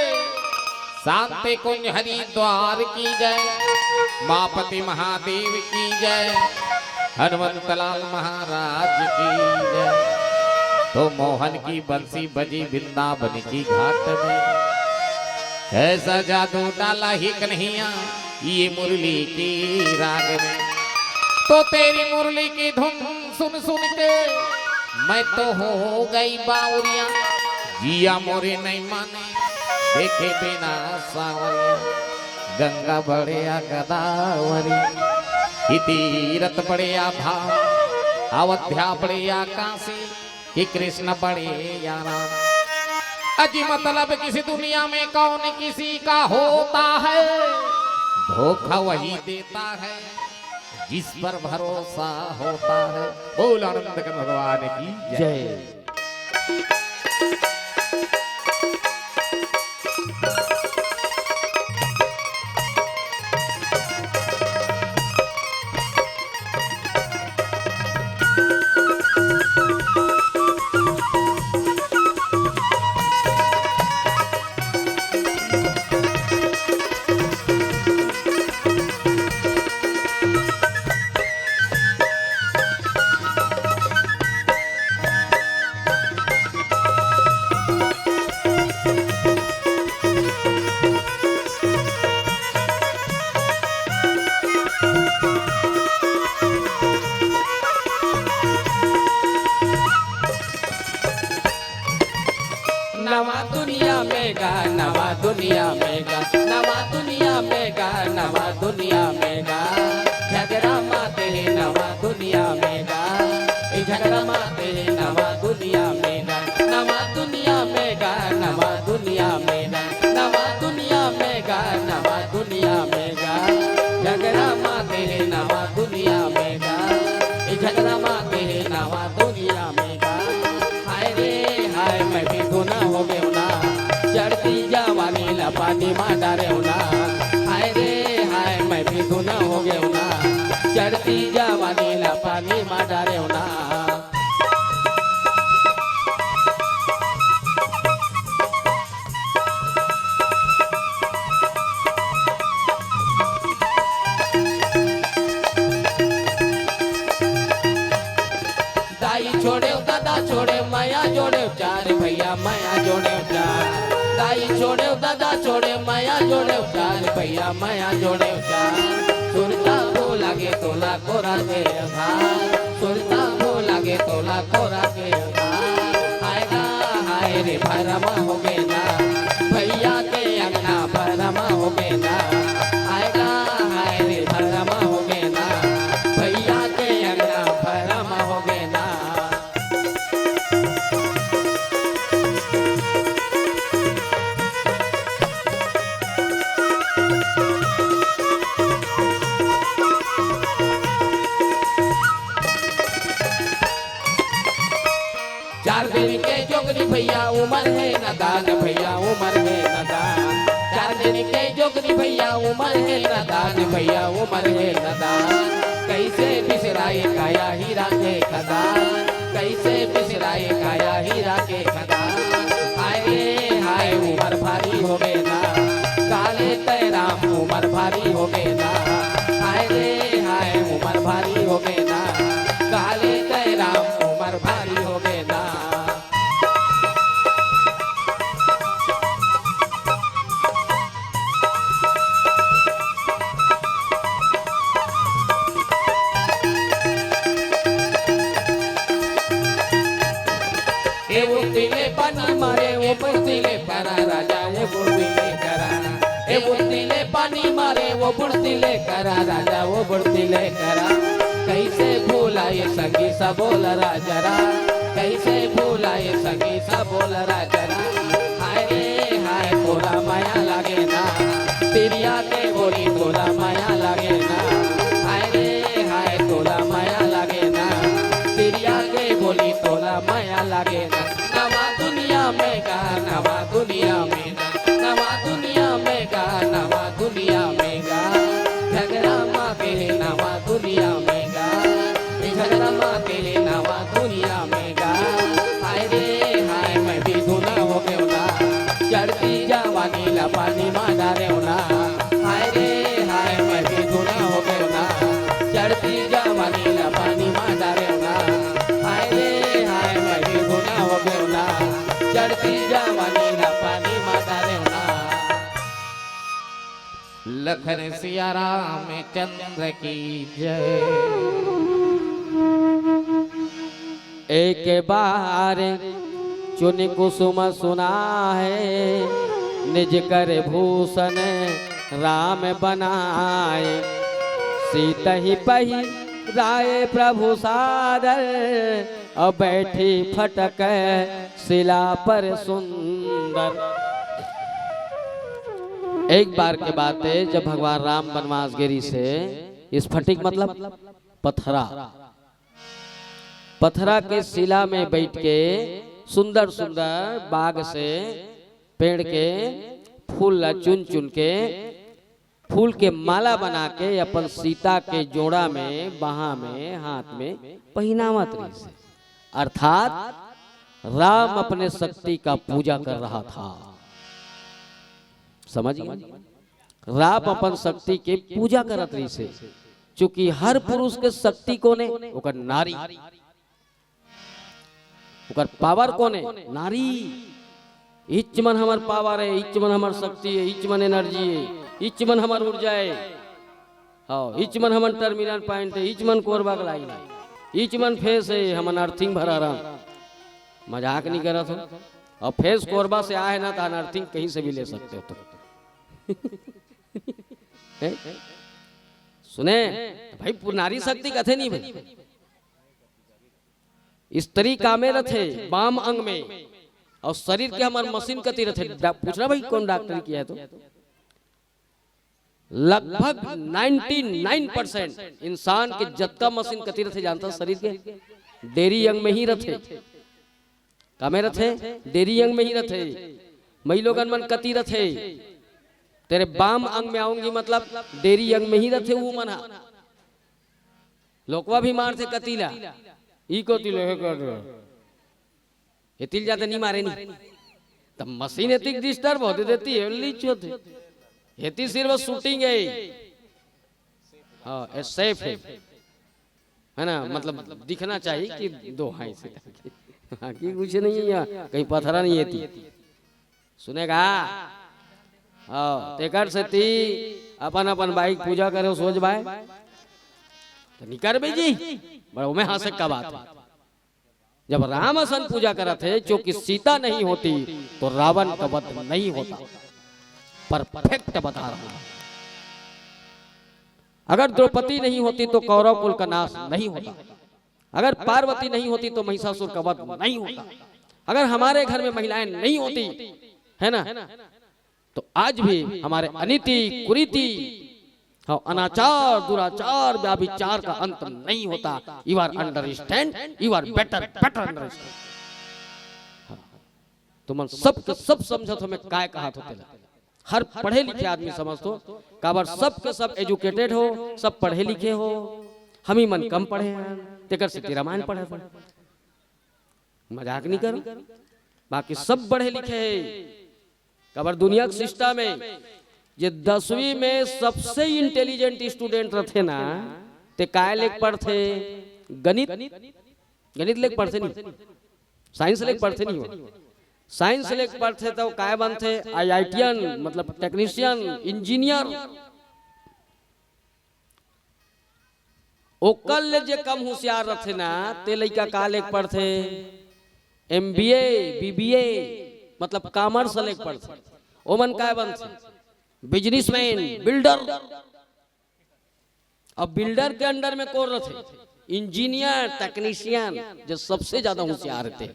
B: शांति कुंज हरिद्वार की जय मापति महादेव की जय हनुमंतलाल महाराज की जय तो मोहन की बंसी बजी वृंदावन की घाट में ऐसा जादू डाला ही कन्हैया ये मुरली की राग में तो तेरी मुरली की धुन सुन सुन के मैं तो हो गई बावरिया जिया मोरे नहीं माने देखे बिना सावरिया गंगा बड़िया गदावरी तीरथ बड़िया भाव अयोध्या बड़िया काशी कि कृष्ण बड़े यारा अजी मतलब किसी दुनिया में कौन किसी का होता है धोखा वही देता है जिस पर भरोसा होता है बोल आनंद कर भगवान की जय नवा दुनिया में गा नवा दुनिया में गा नवा दुनिया में गा नवा दुनिया में गा झगड़ा माते नवा दुनिया में गा झगड़ा माते नवा दुनिया में गा नवा दुनिया में गा नवा दुनिया में गा नवा दुनिया में गा नवा दुनिया में गा झगड़ा माते नवा दुनिया में गा झगड़ा माते नवा दुनिया में गा हाय रे हाय मैं भी गुना हो गयो ना चढ़ती जवानी ला पानी में डारे ना हाय रे हाय मैं भी गुना हो गयो ना चढ़ती जवानी ला पानी में डारे ना दाई छोड़े दादा छोड़े माया जोड़े चार भैया माया जोड़े चार दाई छोड़े दादा छोड़े माया जोड़े चार भैया माया जोड़े चार सुरता हो लागे तोला कोरा के भार सुरता हो लागे तोला कोरा के भार आएगा हाय रे भरमा हो ना भैया के अंगना भरमा हो ना आएगा हाय रे भरमा हो ना भैया के अंगना भरमा हो ना चार दिन के जोगनी भैया उमर है नदान भैया उमर है नदान चार दिन के जोगनी भैया उमर है नदान भैया उमर है नदान कैसे बिसराए काया हीरा के खदान कैसे बिसराए काया हीरा के खदान हाय रे हाय उमर भारी हो गए ना काले तैराम उमर भारी हो गए ना हाय रे हाय उमर भारी हो गए ना काले तैराम उमर भारी हो गए ना ए बुद्धिले पानी मारे वो बुद्धिले करा राजा ये बुद्धिले करा ए बुद्धिले पानी मारे वो बुद्धिले करा राजा वो बुद्धिले करा कैसे भूलाए संगी सा बोल राजरा कैसे भूलाए संगी सा बोल राजरा हाय रे हाय तोला माया लागे ना तिरिया के बोली तोला माया लागे ना हाय रे हाय तोला माया लागे ना तिरिया के बोली तोला माया लागे ना नवा दुनिया में गा नवा दुनिया में नवा दुनिया में गा नवा दुनिया में गा झगड़ा माँ के नवा दुनिया में गा झगड़ा माँ के नवा दुनिया में गा हाय रे हाय मैं भी धुना हो गयो ना चढ़ती जवानी ला पानी माँ डाले ना हाय रे हाय मैं भी धुना हो गयो ना चढ़ती जवानी ला पानी माँ डाले ना हाय रे हाय मैं भी धुना हो गयो ना चढ़ती जवानी ला पानी माँ डाले ना लखन सिया राम चंद्र की जय
A: एक बार चुन कुसुम सुना है निज कर भूषण राम बनाए सीता ही पही राय प्रभु सादर और बैठी फटक शिला पर सुंदर। एक बार के बात है जब भगवान राम वनवास गिरी से स्फटिक मतलब पथरा के शिला में बैठ के सुंदर सुंदर बाग से पेड़ के फूल चुन चुन के फूल के माला बना के अपन सीता के जोड़ा में बाहा में हाथ में पहनावत रही से अर्थात राम अपने शक्ति का पूजा कर रहा था। समझ गए राम अपन शक्ति के पूजा करत रही से चूंकि हर पुरुष के शक्ति कोने ओकर नारी ओकर पावर कोने नारी इच मन हमार पावर है इच मन हमार शक्ति है इच मन एनर्जी है इच मन हमार ऊर्जा है हाँ इच मन हमार टर्मिनल पॉइंट है इच मन कोरबा का लाइन है इच मन फेस है हमन अर्थिंग भरा रहा मजाक नहीं कर रहा था और फेस कोरबा से आए ना तो अनर्थिंग कहीं से भी ले सकते हो तो सुने भाई नारी शक्ति कथे नहीं भाई स्त्री कामे रथे बाम अंग में और शरीर के हमारे मशीन कती रथे पूछना भाई कौन डॉक्टर किया है तो लगभग 99% इंसान के जत्ता मशीन कती रथे जानता शरीर के डेरी अंग में ही रथे कामे रथे डेरी अंग में ही रथे महिलोगन मन कती रथे तेरे बाम अंग में आऊंगी मतलब डेरी अंग में ही रथे वो मना लोकवा भी मार थे कतीला ई को तिल कर एतिल जाते नहीं मारे नहीं तब मशीन एतिक डिस्टर्ब होते देती है लीच होते एति सिर्फ शूटिंग है हाँ सेफ है है ना, मतलब दिखना चाहिए कि दो हैं इसे, बाकी कुछ नहीं है यहाँ, कहीं पथरा नहीं है। सुनेगा तेकर से ती अपन अपन बाइक पूजा करे सोच भाई तो निकर जी बड़ा में हंसे का बात है। जब राम असन पूजा करा थे क्योंकि सीता नहीं होती तो रावण का वध नहीं होता। परफेक्ट बता रहा हूं। अगर द्रौपदी नहीं होती तो कौरव कुल का नाश नहीं होता। अगर पार्वती नहीं होती तो महिषासुर का वध नहीं होता। अगर हमारे घर में महिलाएं नहीं होती है ना तो आज भी हमारे अनीति कुरीति अनाचार दुराचार व्याभिचार का अंत नहीं होता। You are understand, you are better understand. तुम सब के सब समझत हो मैं काय कहा तो तेला हर पढ़े लिखे आदमी समझतो काबर सब के सब एजुकेटेड हो, सब पढ़े लिखे हो, हम ही मन कम पढ़े हैं तेकर से रामायण पढ़े। मजाक नहीं करो, बाकी सब पढ़े लिखे है। काबर दुनिया के सिस्टम में जे 10वीं में सबसे इंटेलिजेंट स्टूडेंट रथे ना ते काय लेख पढ़ते गणित, गणित लेख पढ़ते नहीं, साइंस लेख पढ़ते नहीं हो। साइंस लेख पढ़ते तो काय बनते IITian मतलब टेक्नीशियन इंजीनियर। ओकल ले जे कम होशियार रथे ना ते लइका का लेख पढ़ते MBA BBA मतलब कॉमर्स लेख पढ़ते। ओमन काय बनते बिजनेसमैन बिल्डर। अब बिल्डर के अंडर में कौन रथे इंजीनियर टेक्नीशियन जो सबसे ज्यादा होशियार रहते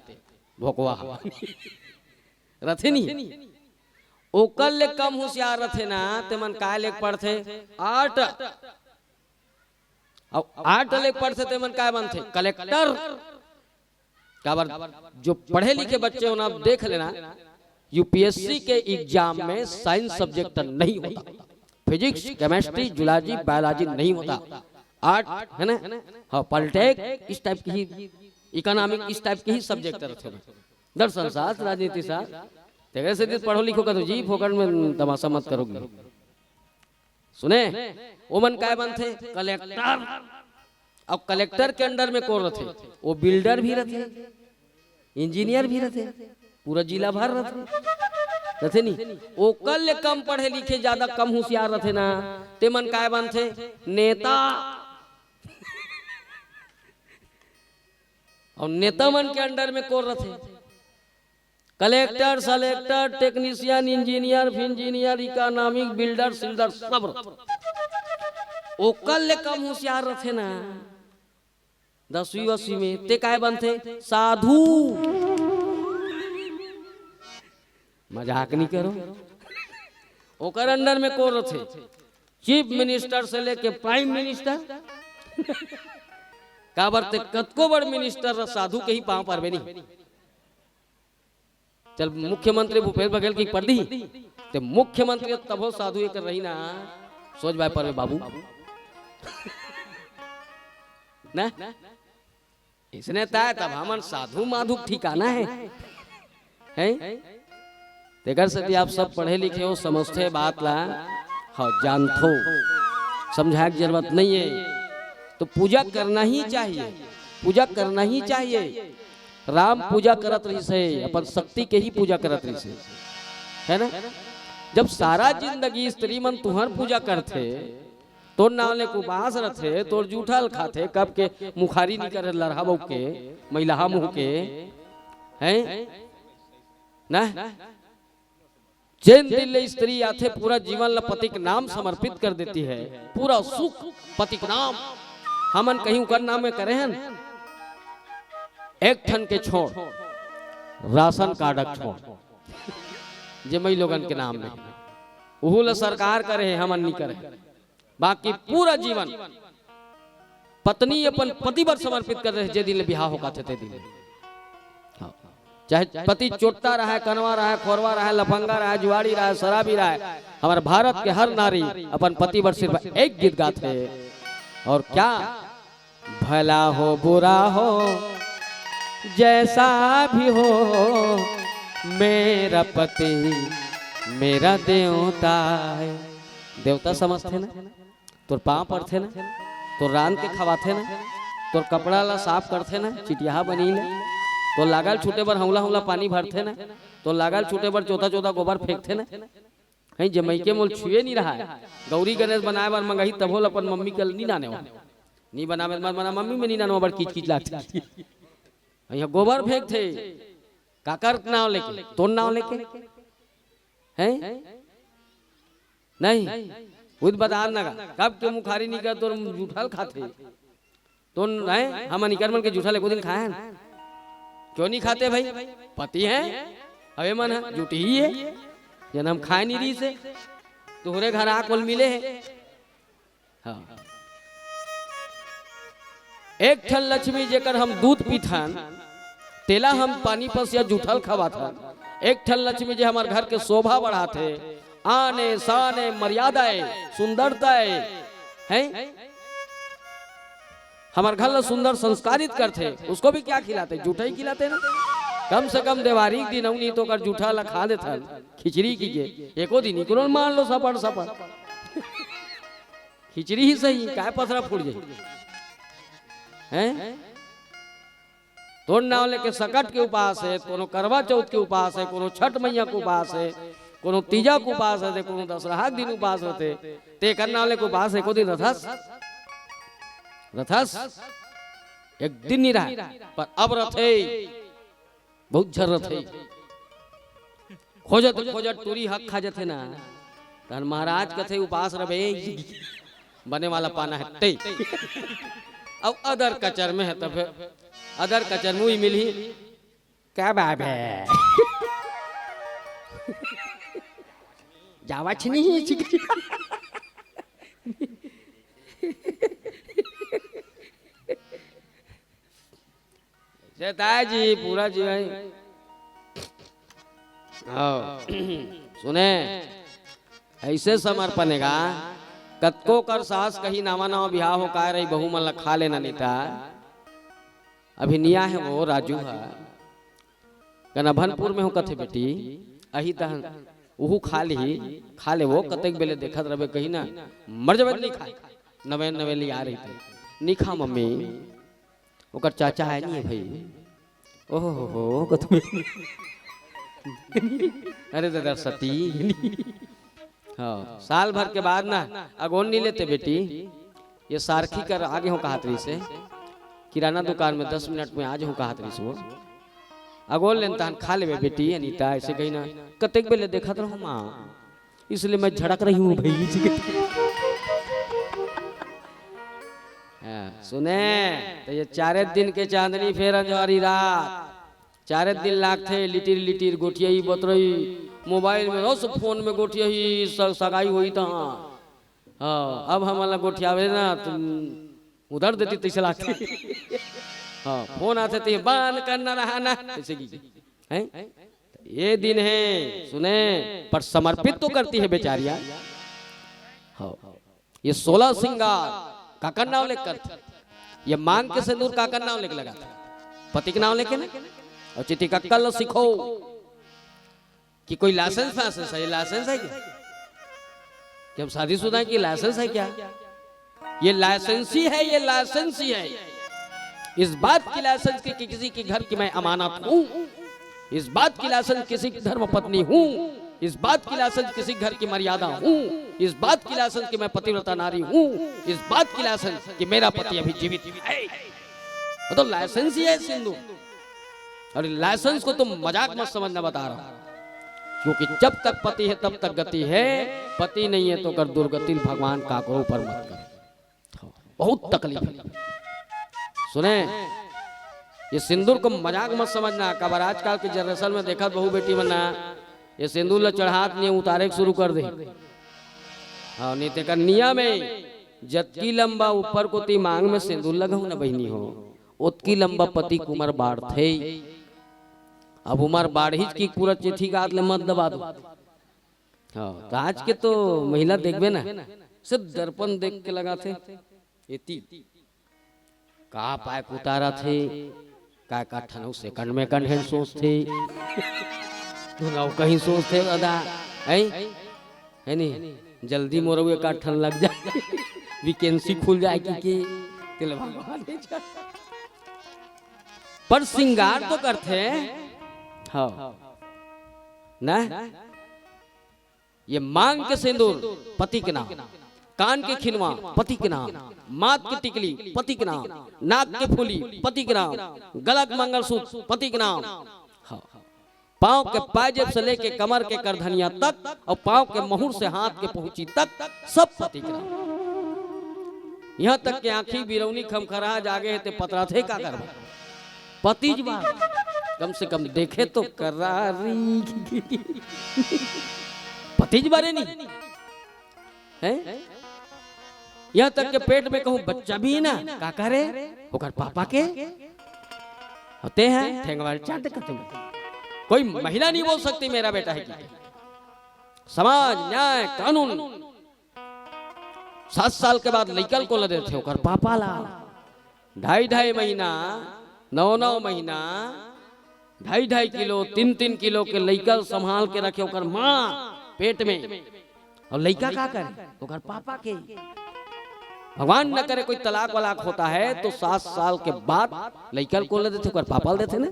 A: भोकवा रथे नहीं। ओकल ले कम होशियार रथे ना ते मन काय लेख पढ़ते आर्ट। अब आर्ट लेख पढ़ते ते मन काय बनते कलेक्टर। काबर जो पढ़े लिखे बच्चे हो ना देख लेना UPSC के एग्जाम में साइंस सब्जेक्ट नहीं होता, फिजिक्स केमिस्ट्री जूलॉजी बायोलॉजी नहीं होता। आर्ट है ना, हाँ पॉलिटेक इस टाइप की ही, इकोनॉमिक इस टाइप के ही सब्जेक्ट रहते हैं। दर्शन शास्त्र राजनीति शास्त्र से पढ़ो लिखो का तो जी फोकट में तमाशा मत करोगे। सुने ओमन काय बनते कलेक्टर। अब कलेक्टर के अंडर में कौन रहते वो बिल्डर भी रहते इंजीनियर भी रहते पूरा जिला भर रहते नहीं। वो कल कम पढ़े लिखे ज्यादा कम होशियार रहते ना ते मन काय बनते नेता। और नेता मन के अंडर में कौन रहते collector selector technician engineer economic builder सिल्डर सब रहते। वो कल कम होशियार रहते ना 10वीं 80 में ते काय बनते साधु। मजाक नहीं करो। ओकर अंडर में कौन रहते चीफ मिनिस्टर से लेके प्राइम मिनिस्टर। काबर ते कतको बड़ मिनिस्टर साधु के ही पांव पर भी नहीं। चल मुख्यमंत्री भूपेश बघेल की पढ़ दी ते मुख्यमंत्री तब हो साधु एक रही ना सोच भाई पर बाबू ना इसने तय तब हमन साधु माधु ठिकाना है? तेकर से आप सब पढ़े लिखे हो समझते बात ला हाँ जानते समझाने की जरूरत नहीं है। तो पूजा करना ही चाहिए, पूजा करना ही चाहिए। राम पूजा करत रही से अपन शक्ति के ही पूजा करत रही से है ना। जब सारा जिंदगी स्त्री मन तुहर पूजा करते तोर नावले को बास रथे तोर जूठल खाते कब के मुखारी नहीं करे लड़हा बहू के महिला मुँह के हैं ना। जैन दिल स्त्री आथे पूरा जीवन ला पति के नाम समर्पित कर देती है। पूरा सुख पति के नाम हमन कहीं कर नाम में करे हैं। एक ठन के छोड़ राशन कार्ड छोड़ जे मई लोगन के नाम में उहुल सरकार करे हमन नहीं करे। बाकी पूरा जीवन पत्नी अपन पति पर समर्पित कर रहे जे दिन बिहार होगा थे दिन। चाहे पति चोटता रहा है कनवा रहा है खोरवा रहा है लफंगा रहा है जुआड़ी रहा है शराबी रहा है हमारे भारत के हर नारी अपन पति पर सिर्फ एक गीत गाते और क्या भला हो बुरा हो जैसा भी हो मेरा पति मेरा देवता है। देवता समझते ना तोर पाँव पड़ते ना तो रान के खवाते ना तो कपड़ा ला साफ करते ना चिटिया बनी ले तो लागल छूटे बर हौला हौला पानी भरते ना तो लागल छूटे बर चौथा चौथा गोबर फेंकते ना कहीं जमैके मोल छुए नहीं रहा है गौरी गणेश बनाए बार मंगही तब होल अपन मम्मी के नहीं नाने नहीं बनावे बना मम्मी में नहीं नानो बर कीच कीच लागती यहाँ गोबर फेंक थे काकर नाव लेके तो नाव लेके हैं नहीं खुद बता ना कब के मुखारी नहीं कर तो जूठल खाते तो नहीं हम निकर मन के जूठा ले दिन खाए क्यों नहीं खाते भाई पति है अबे मन है जूठी ही है जन हम खाए नहीं रही से तुहरे घर आकोल मिले है हाँ। एक ठन लक्ष्मी जेकर हम दूध पीथन तेला हम पानी पस या जूठल खवा था एक ठन लक्ष्मी जे हमारे घर के शोभा बढ़ाते आने शाने मर्यादाएं सुंदरताएं हैं हमारे घर सुंदर संस्कारित करते उसको भी क्या खिलाते जूठा ही खिलाते ना कम से कम देवारी दिन नहीं तो कर जूठा ला खा देता खिचड़ी की के एको दिन ही मान लो सपड़ सपड़ खिचड़ी ही सही काय पथरा फूट जाए हैं तोड़ नाव लेके सकट के उपास है कोनो करवा चौथ के उपास है कोनो छठ मैया के उपास है कोनो तीजा के उपास है कोनो दशहरा दिन उपास होते ते करना वाले के उपास है को दिन रथस रथस एक दिन नहीं रहा पर अब रथ है बहुत झर रथ है खोजत खोजत टूरी हक खा जाते ना तन महाराज कथे उपास रहे बने वाला पाना है ते अब अदर कचर में है तब अदर कचर मुई मिली क्या बात है जावा नहीं जी पूरा जी भाई सुने ऐसे समर्पणेगा कतको कर सास कहीं नावा नावा बिहाव हो का रही बहू मन खा लेना नहीं था अभी निया है वो राजू है कनाभनपुर में हो कथे बेटी अही तहन उहू खा ले वो कतेक बेले देखत रहे कहीं ना मर जब नहीं खा नवे नवे ली आ रही थी नहीं खा मम्मी ओकर चाचा है नहीं है भाई ओहो हो कतु अरे दादा सती हाँ साल भर के बाद ना अगोन नहीं लेते बेटी ये सारखी कर आगे हो कहा तरी से किराना दुकान में 10 मिनट में आज हो कहा तरी से वो अगोल लेनता खा ले बेटी अनीता ऐसे कहीं ना कतेक बेले देखा तो माँ इसलिए मैं झड़क रही हूँ भाई सुने तो ये 4 दिन के चांदनी फेर अंजवारी रात 4 दिन लागते लिटिर लिटिर गोठिया ही बतरई मोबाइल में रोज फोन में गोठिया ही सगाई हुई था हाँ अब हमारा गोठियावे ना तुम उधर देती तैसे लागते हाँ फोन आते थे बान करना रहा ना ऐसे की हैं ये दिन है सुने पर समर्पित तो करती है बेचारियां हाँ ये 16 सिंगार काकर नाव लेकर ये मांग के सिंदूर काकर नाव लेके लगा पति के नाव लेके ना और चिट्ठी का कल सीखो कि कोई लाइसेंस फाइसेंस है लाइसेंस है क्या कि हम शादीशुदा की लाइसेंस है क्या ये लाइसेंस ही है ये लाइसेंस ही है इस बात की लाइसेंस की कि किसी के घर की मैं अमानत हूँ इस बात की लाइसेंस किसी की धर्म पत्नी हूँ इस बात की लाइसेंस किसी घर की मर्यादा हूँ इस बात की लाइसेंस कि मैं पतिव्रता नारी हूँ इस बात की लाइसेंस कि मेरा पति अभी जीवित है तो लाइसेंस ही है सिंधु और लाइसेंस को तुम मजाक मत समझना बता रहा हूँ क्योंकि जब तक पति है तब तक गति है पति नहीं है तो कर दुर्गति भगवान काकरों पर मत कर बहुत तकलीफ है सुने ये सिंदूर को मजाक मत समझना कबर आजकल के जनरेशन में देखा बहू बेटी बना ये सिंदूर ल चढ़ात नहीं उतारे शुरू कर दे हाँ नहीं ते निया में जतकी लंबा ऊपर को ती मांग में सिंदूर लगा ना बहनी हो उतकी लंबा पति कुमार बाढ़ थे अब उमर बाढ़ की पूरा चिट्ठी का ले मत दबा दो हाँ तो आज के तो महिला देखबे ना सिर्फ दर्पण देख के लगा थे इतनी का पाए उतारा थे का ठनौ सेकंड में कंड सोच थे कहीं सोचते दादा है नहीं जल्दी मोरवे का ठन लग जाए वैकेंसी खुल जाए कि तिल भगवान पर श्रृंगार तो करते हैं हाँ ना। ये मांग के सिंदूर पति के नाम, कान के खिनवा पति के नाम, माथ की टिकली पति के नाम, नाक के फूली पति के नाम, गला के मंगलसूत्र पति के नाम, हाँ। पांव के पायजेब से लेके कमर के करधनिया तक और पांव के मुहूर से हाथ के पहुंची तक सब पति के नाम। यहाँ तक के आंखी बिरौनी खमखरा जागे है ते पतरा थे का करवा पति जवान कम से कम देखे तो करारी पति जवारे नहीं है। यहाँ तक के पेट में कहूँ बच्चा भी है ना का करे होकर पापा के होते हैं ठेंगवाल चाट करते हैं। कोई महिला नहीं बोल सकती मेरा बेटा है कि समाज न्याय कानून 7 साल के बाद लइकल को लदे थे होकर पापा ला 2.5 महीना 9 महीना 2.5 किलो 3 किलो के लइकल संभाल के रखे होकर माँ पेट में और लइका का करे होकर पापा के। भगवान न करे कोई तलाक वलाक होता है तो 7 साल के बाद लइकल को लदे थे होकर पापा देते ना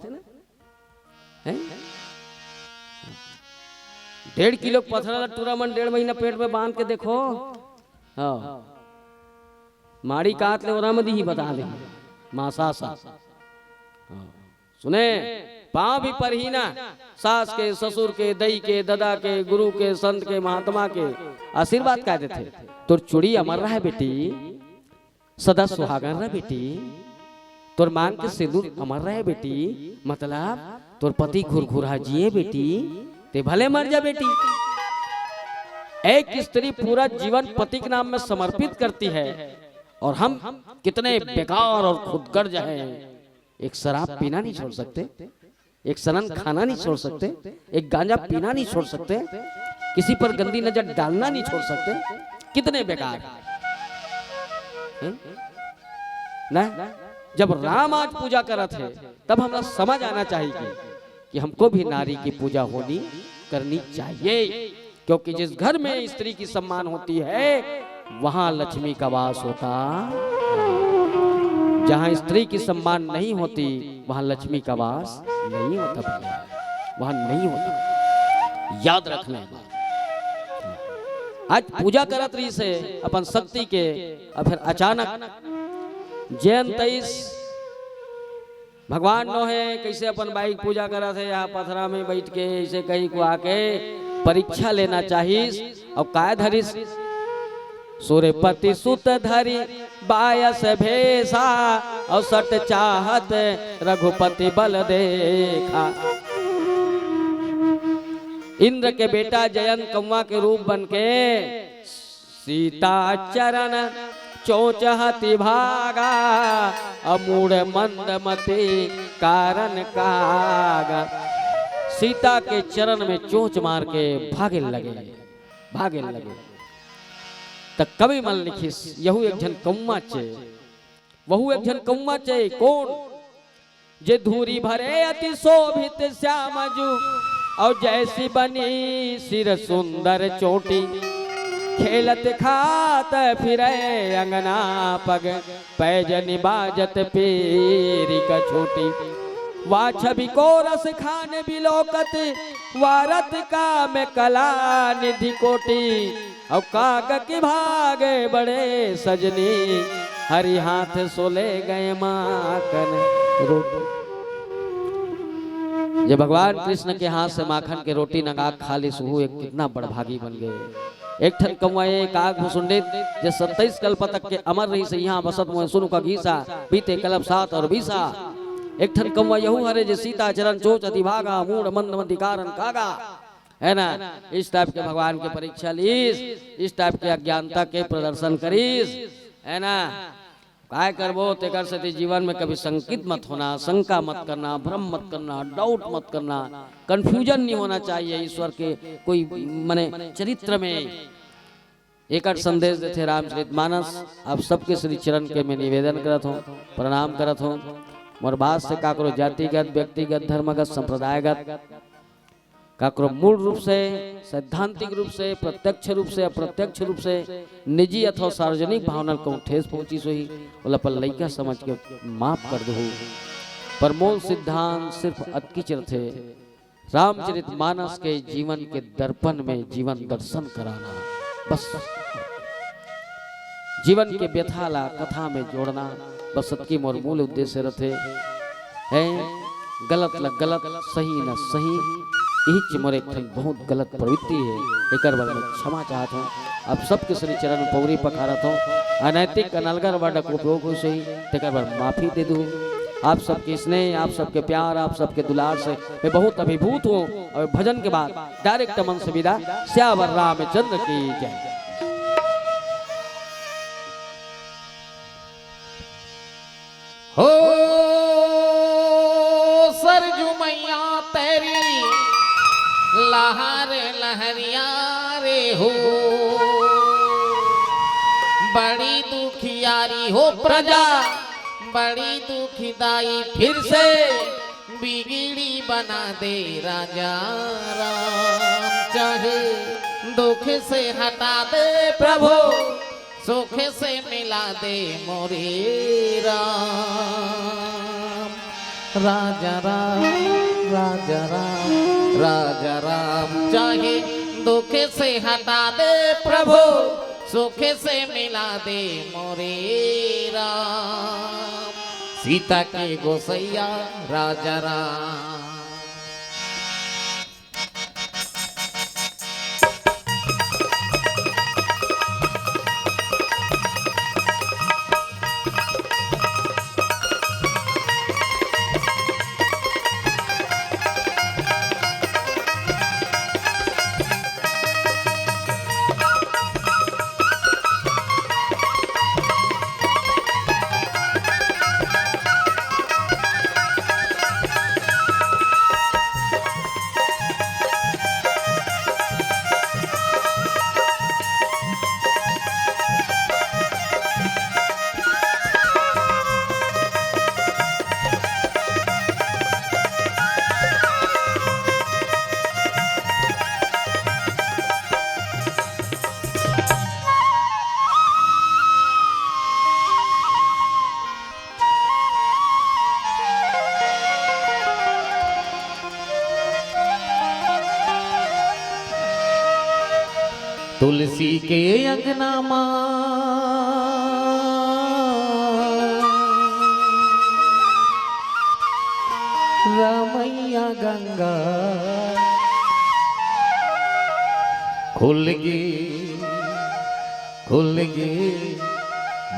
A: 1.5 किलो पथरा टूरामन 1.5 महीना पेट में बांध के देखो हाँ माड़ी काट ले और ही बता दे मासा सा सुने पांव भी पर ही ना सास के ससुर के दई के दादा के गुरु के संत के महात्मा के आशीर्वाद कहते थे। तोर चूड़ी अमर रहा है बेटी सदा सुहागन रहा बेटी तोर मांग के सिंदूर अमर रहा है बेटी मतलब तोर पति घुरघुरा जिए बेटी ते भले मर जा बेटी। एक स्त्री पूरा जीवन पति के नाम में समर्पित करती है और हम कितने बेकार और खुदगर्ज हैं। एक शराब पीना नहीं छोड़ सकते, एक सनन खाना नहीं छोड़ सकते, एक गांजा पीना नहीं छोड़ सकते, किसी पर गंदी नजर डालना नहीं छोड़ सकते। कितने बेकार ना। जब राम आज पूजा करत है तब हमें समझ आना चाहिए कि हमको भी नारी की पूजा होनी करनी चाहिए, क्योंकि जिस घर में स्त्री की सम्मान होती है वहां लक्ष्मी का वास होता। जहां स्त्री की सम्मान नहीं होती वहां लक्ष्मी का वास नहीं होता, वहां नहीं होता। याद रखना है। आज पूजा करत रही से अपन शक्ति के और फिर अचानक जैन 23 भगवान नो है कैसे अपन बाइक पूजा करा थे यहाँ पथरा में बैठ के ऐसे कहीं को आके परीक्षा लेना चाहिए और काय धरिस सूर्यपति सुत धरी बायस भेसा और सट चाहत रघुपति बल देखा। इंद्र के बेटा जयंत कौवा के रूप बनके सीता चरण चोचहति भागा अमूढ़ मंदमति कारण कागा। सीता के चरण में चोंच मार के भागे लगे तक कवि मन लिखिस यहू एक जन कौवा चे वहू एक जन कौवा चे कौन जे धूरी भरे अति शोभित श्यामजू और जैसी बनी सिर सुंदर चोटी खेलत खात फिरे अंगना पग पैजनी बाजत पेरी का छोटी वा छवि को रस खान बिलोकत वारत का में कला निधि कोटी और काग की भागे बड़े सजनी हरि हाथ सोले गए माखन रोटी। ये भगवान कृष्ण के हाथ से माखन के रोटी नगाक खाली सुहू एक कितना बड़भागी बन गए। एक ठन कमवाए काग भुसुंडित जे 27 कल्प तक के अमर रही से यहाँ बसत मोह सुनु का गीसा बीते कल्प 7 और 20। एक ठन कमवा यहू हरे जे सीता चरण चोच अति भागा मूढ़ मंद मंदी कारण कागा है ना। इस टाइप के भगवान के परीक्षा लीस, इस टाइप के अज्ञानता के प्रदर्शन करीस है ना। काय करबो तेकर से जीवन में कभी संकित मत होना, शंका मत करना, भ्रम मत करना, डाउट मत करना, कंफ्यूजन नहीं होना चाहिए ईश्वर के कोई मने चरित्र में। एक संदेश देते रामचरितमानस आप सबके श्री चरण के मैं निवेदन करत हूँ, प्रणाम करत हूँ। मोर बात से काकरो जातिगत व्यक्तिगत धर्मगत संप्रदायगत काकरो मूल रूप से, सैद्धांतिक रूप से, प्रत्यक्ष रूप से, अप्रत्यक्ष रूप से, निजी अथवा सार्वजनिक भावना को ठेस पहुंची सोई बोला पर लइका समझ के माफ कर दो। पर मूल सिद्धांत सिर्फ अतकीचर थे। रामचरितमानस के जीवन के दर्पण में जीवन दर्शन कराना, बस जीवन के व्यथाला कथा में जोड़ना, बस सबकी मोर मूल उद्देश्य रथे है। गलत ल गलत, सही न सही, यही मोर एक बहुत गलत प्रवृत्ति है। एक बार मैं क्षमा चाहत हूँ, अब सबके श्री चरण में पौरी पखारत हूँ। अनैतिक अनलगर वर्ड का उपयोग हो सही एक बार माफी दे दूँ। आप सबके स्नेह, आप सबके प्यार, आप सबके दुलार से मैं बहुत अभिभूत हूँ। और भजन के बाद डायरेक्ट मन से विदा। श्यावर रामचंद्र की जय।
B: हो सरजू मैया तेरी लहर लहरिया रे हो, बड़ी दुखियारी हो प्रजा, बड़ी दुखदाई, फिर से बिगड़ी बना दे राजा राम। चाहे दुख से हटा दे प्रभु, सुख से मिला दे मोरे राम। राजा राम, राजा राम, राजा राम। चाहे दुख से हटा दे प्रभु, सुख से मिला दे मोरे राम। सीता के गोसैया राजा राम। तुलसी के अंगना मां रामैया गंगा खुल गे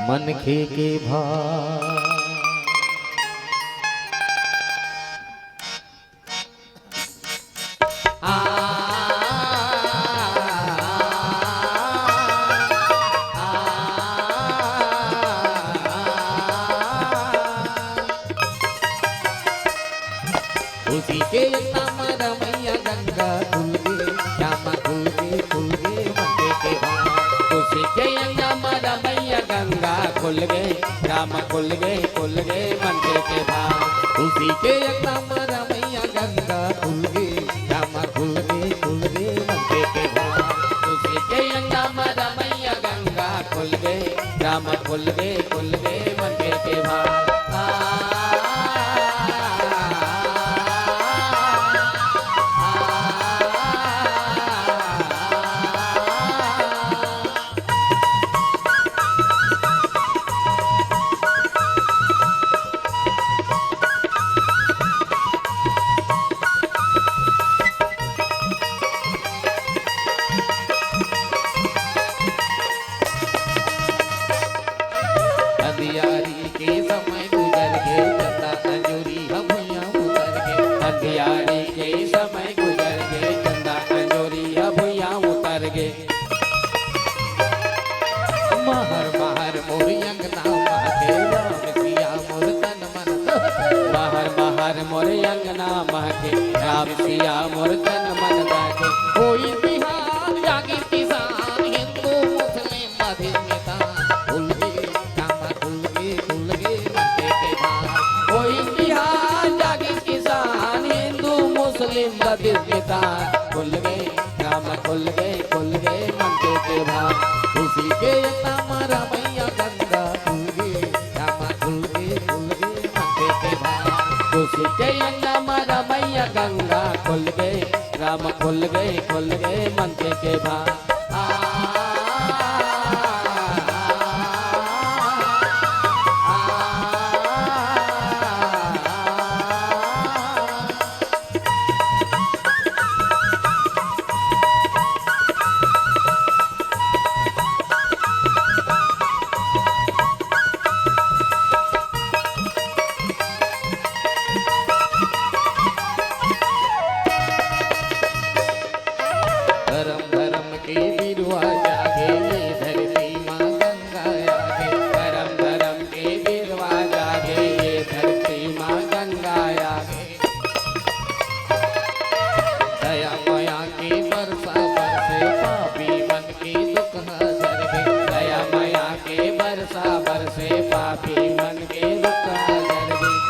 B: मन खे के भाव। तुलसी के नाम रमैया गंगा खुल गे, श्यामा खुल गे मंगे के भाव। तुलसी के नाम रमैया गंगा खुल गे, श्यामा खुल गे मंगे के भाव। तुलसी के नाम रमैया गंगा खुल गे, श्यामा खुल गे मंगे के भाव। तुलसी के नाम रमैया गंगा खुल गे, श्यामा खुल गे मंगे के भाव। अंधियारी के समय गुजर गए, चंदा अंजोरी भुइयां उतर गए। अंधियारी के समय गुजर गए, चंदा अंजोरी भुइयां उतर गए। महर महर मोर अंगना महके, राम सिया मोर तन मन। महर महर मोर अंगना महके, राम सिया मोर तन मन दागे। कोई बिहार जागी किसान, हिंदू मुस्लिम मध्यमता खुल गे, श्यामा खुल गे मंगे के भाव। कोई बिहार जागी किसान, हिंदू मुस्लिम
A: मुस्लिम बदिस्मिता खुल गए राम खुल गए मंदिर के भाग
B: खुशी के नाम रमैया गंगा खुल गए राम खुल गए मंदिर के भाग
A: खुशी के नाम रमैया गंगा खुल गए राम खुल गए मंदिर के भाग
B: धर्म धर्म के बिरुआ जागे ये धरती माँ गंगा आगे
A: धर्म धर्म के बिरवा जागे ये धरती माँ गंगा आगे
B: दया माया की वर्षा बरसे पापी मन की दुख हर गए
A: दया माया के बरसा बरसे पापी मन के दुख हर गए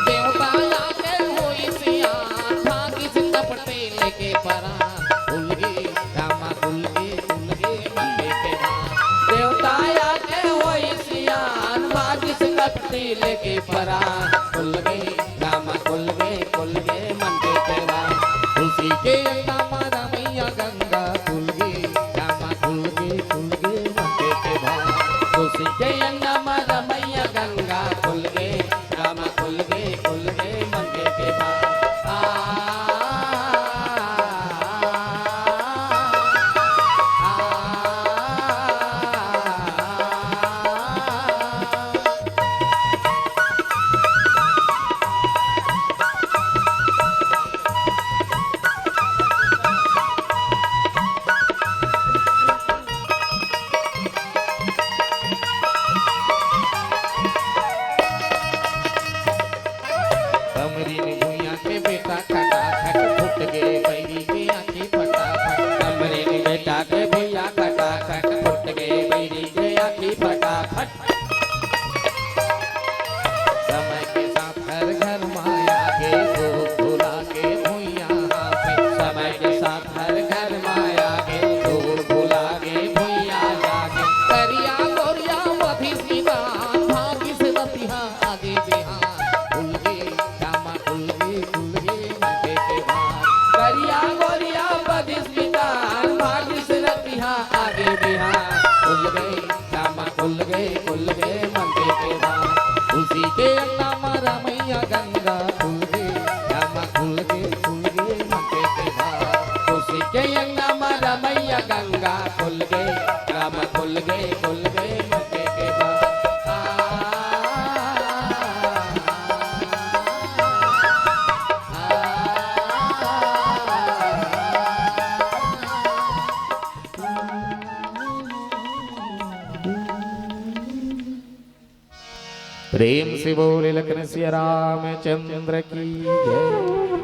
B: देवता आके होई सियान भागी जिंदा पटे लेके परा खुल गए रामा खुल गए मंदिर के भाग
A: देवता आके होई सियान बागी से कपटी लेके परा खुल गए राम खुल गए मंदिर के भाग
B: खुशी के नाम रमैया गंगा खुल गए रामा खुल गए मंदिर के भाग
A: खुशी के अंगम रमैया गंगा खुल गए राम खुल गए मंदिर के भाग
B: कमरीन भुइया के बेटा खटाखट फुट गए बैरी के आंखें फटाफट
A: कमरे में बेटा के भैया खटाखट फुट गए बैरी के आखी फटाफट
B: समय के साथ हर घर माया के दूध भुला के भुइया पे
A: समय के साथ हर घर माया गे दूर भुला गे भैया जागे
B: करिया गोरिया मधी सिवान भागी से बतिहा आगे बिहान खुल गए रामा खुल गए मंदिर के भाग
A: करिया गोरिया बदिस बितान भाग्य से रतिहा आगे बिहार खुल गए रामा खुल गए मंदिर के भाग
B: खुशी के नाम रमैया गंगा खुल गए रामा खुल गए मंदिर के भाग
A: खुशी के अंगम रमैया गंगा खुल गए राम खुल गए मंदिर के भाग
B: प्रेम से बोले लखन सिया रामचंद्र की जय।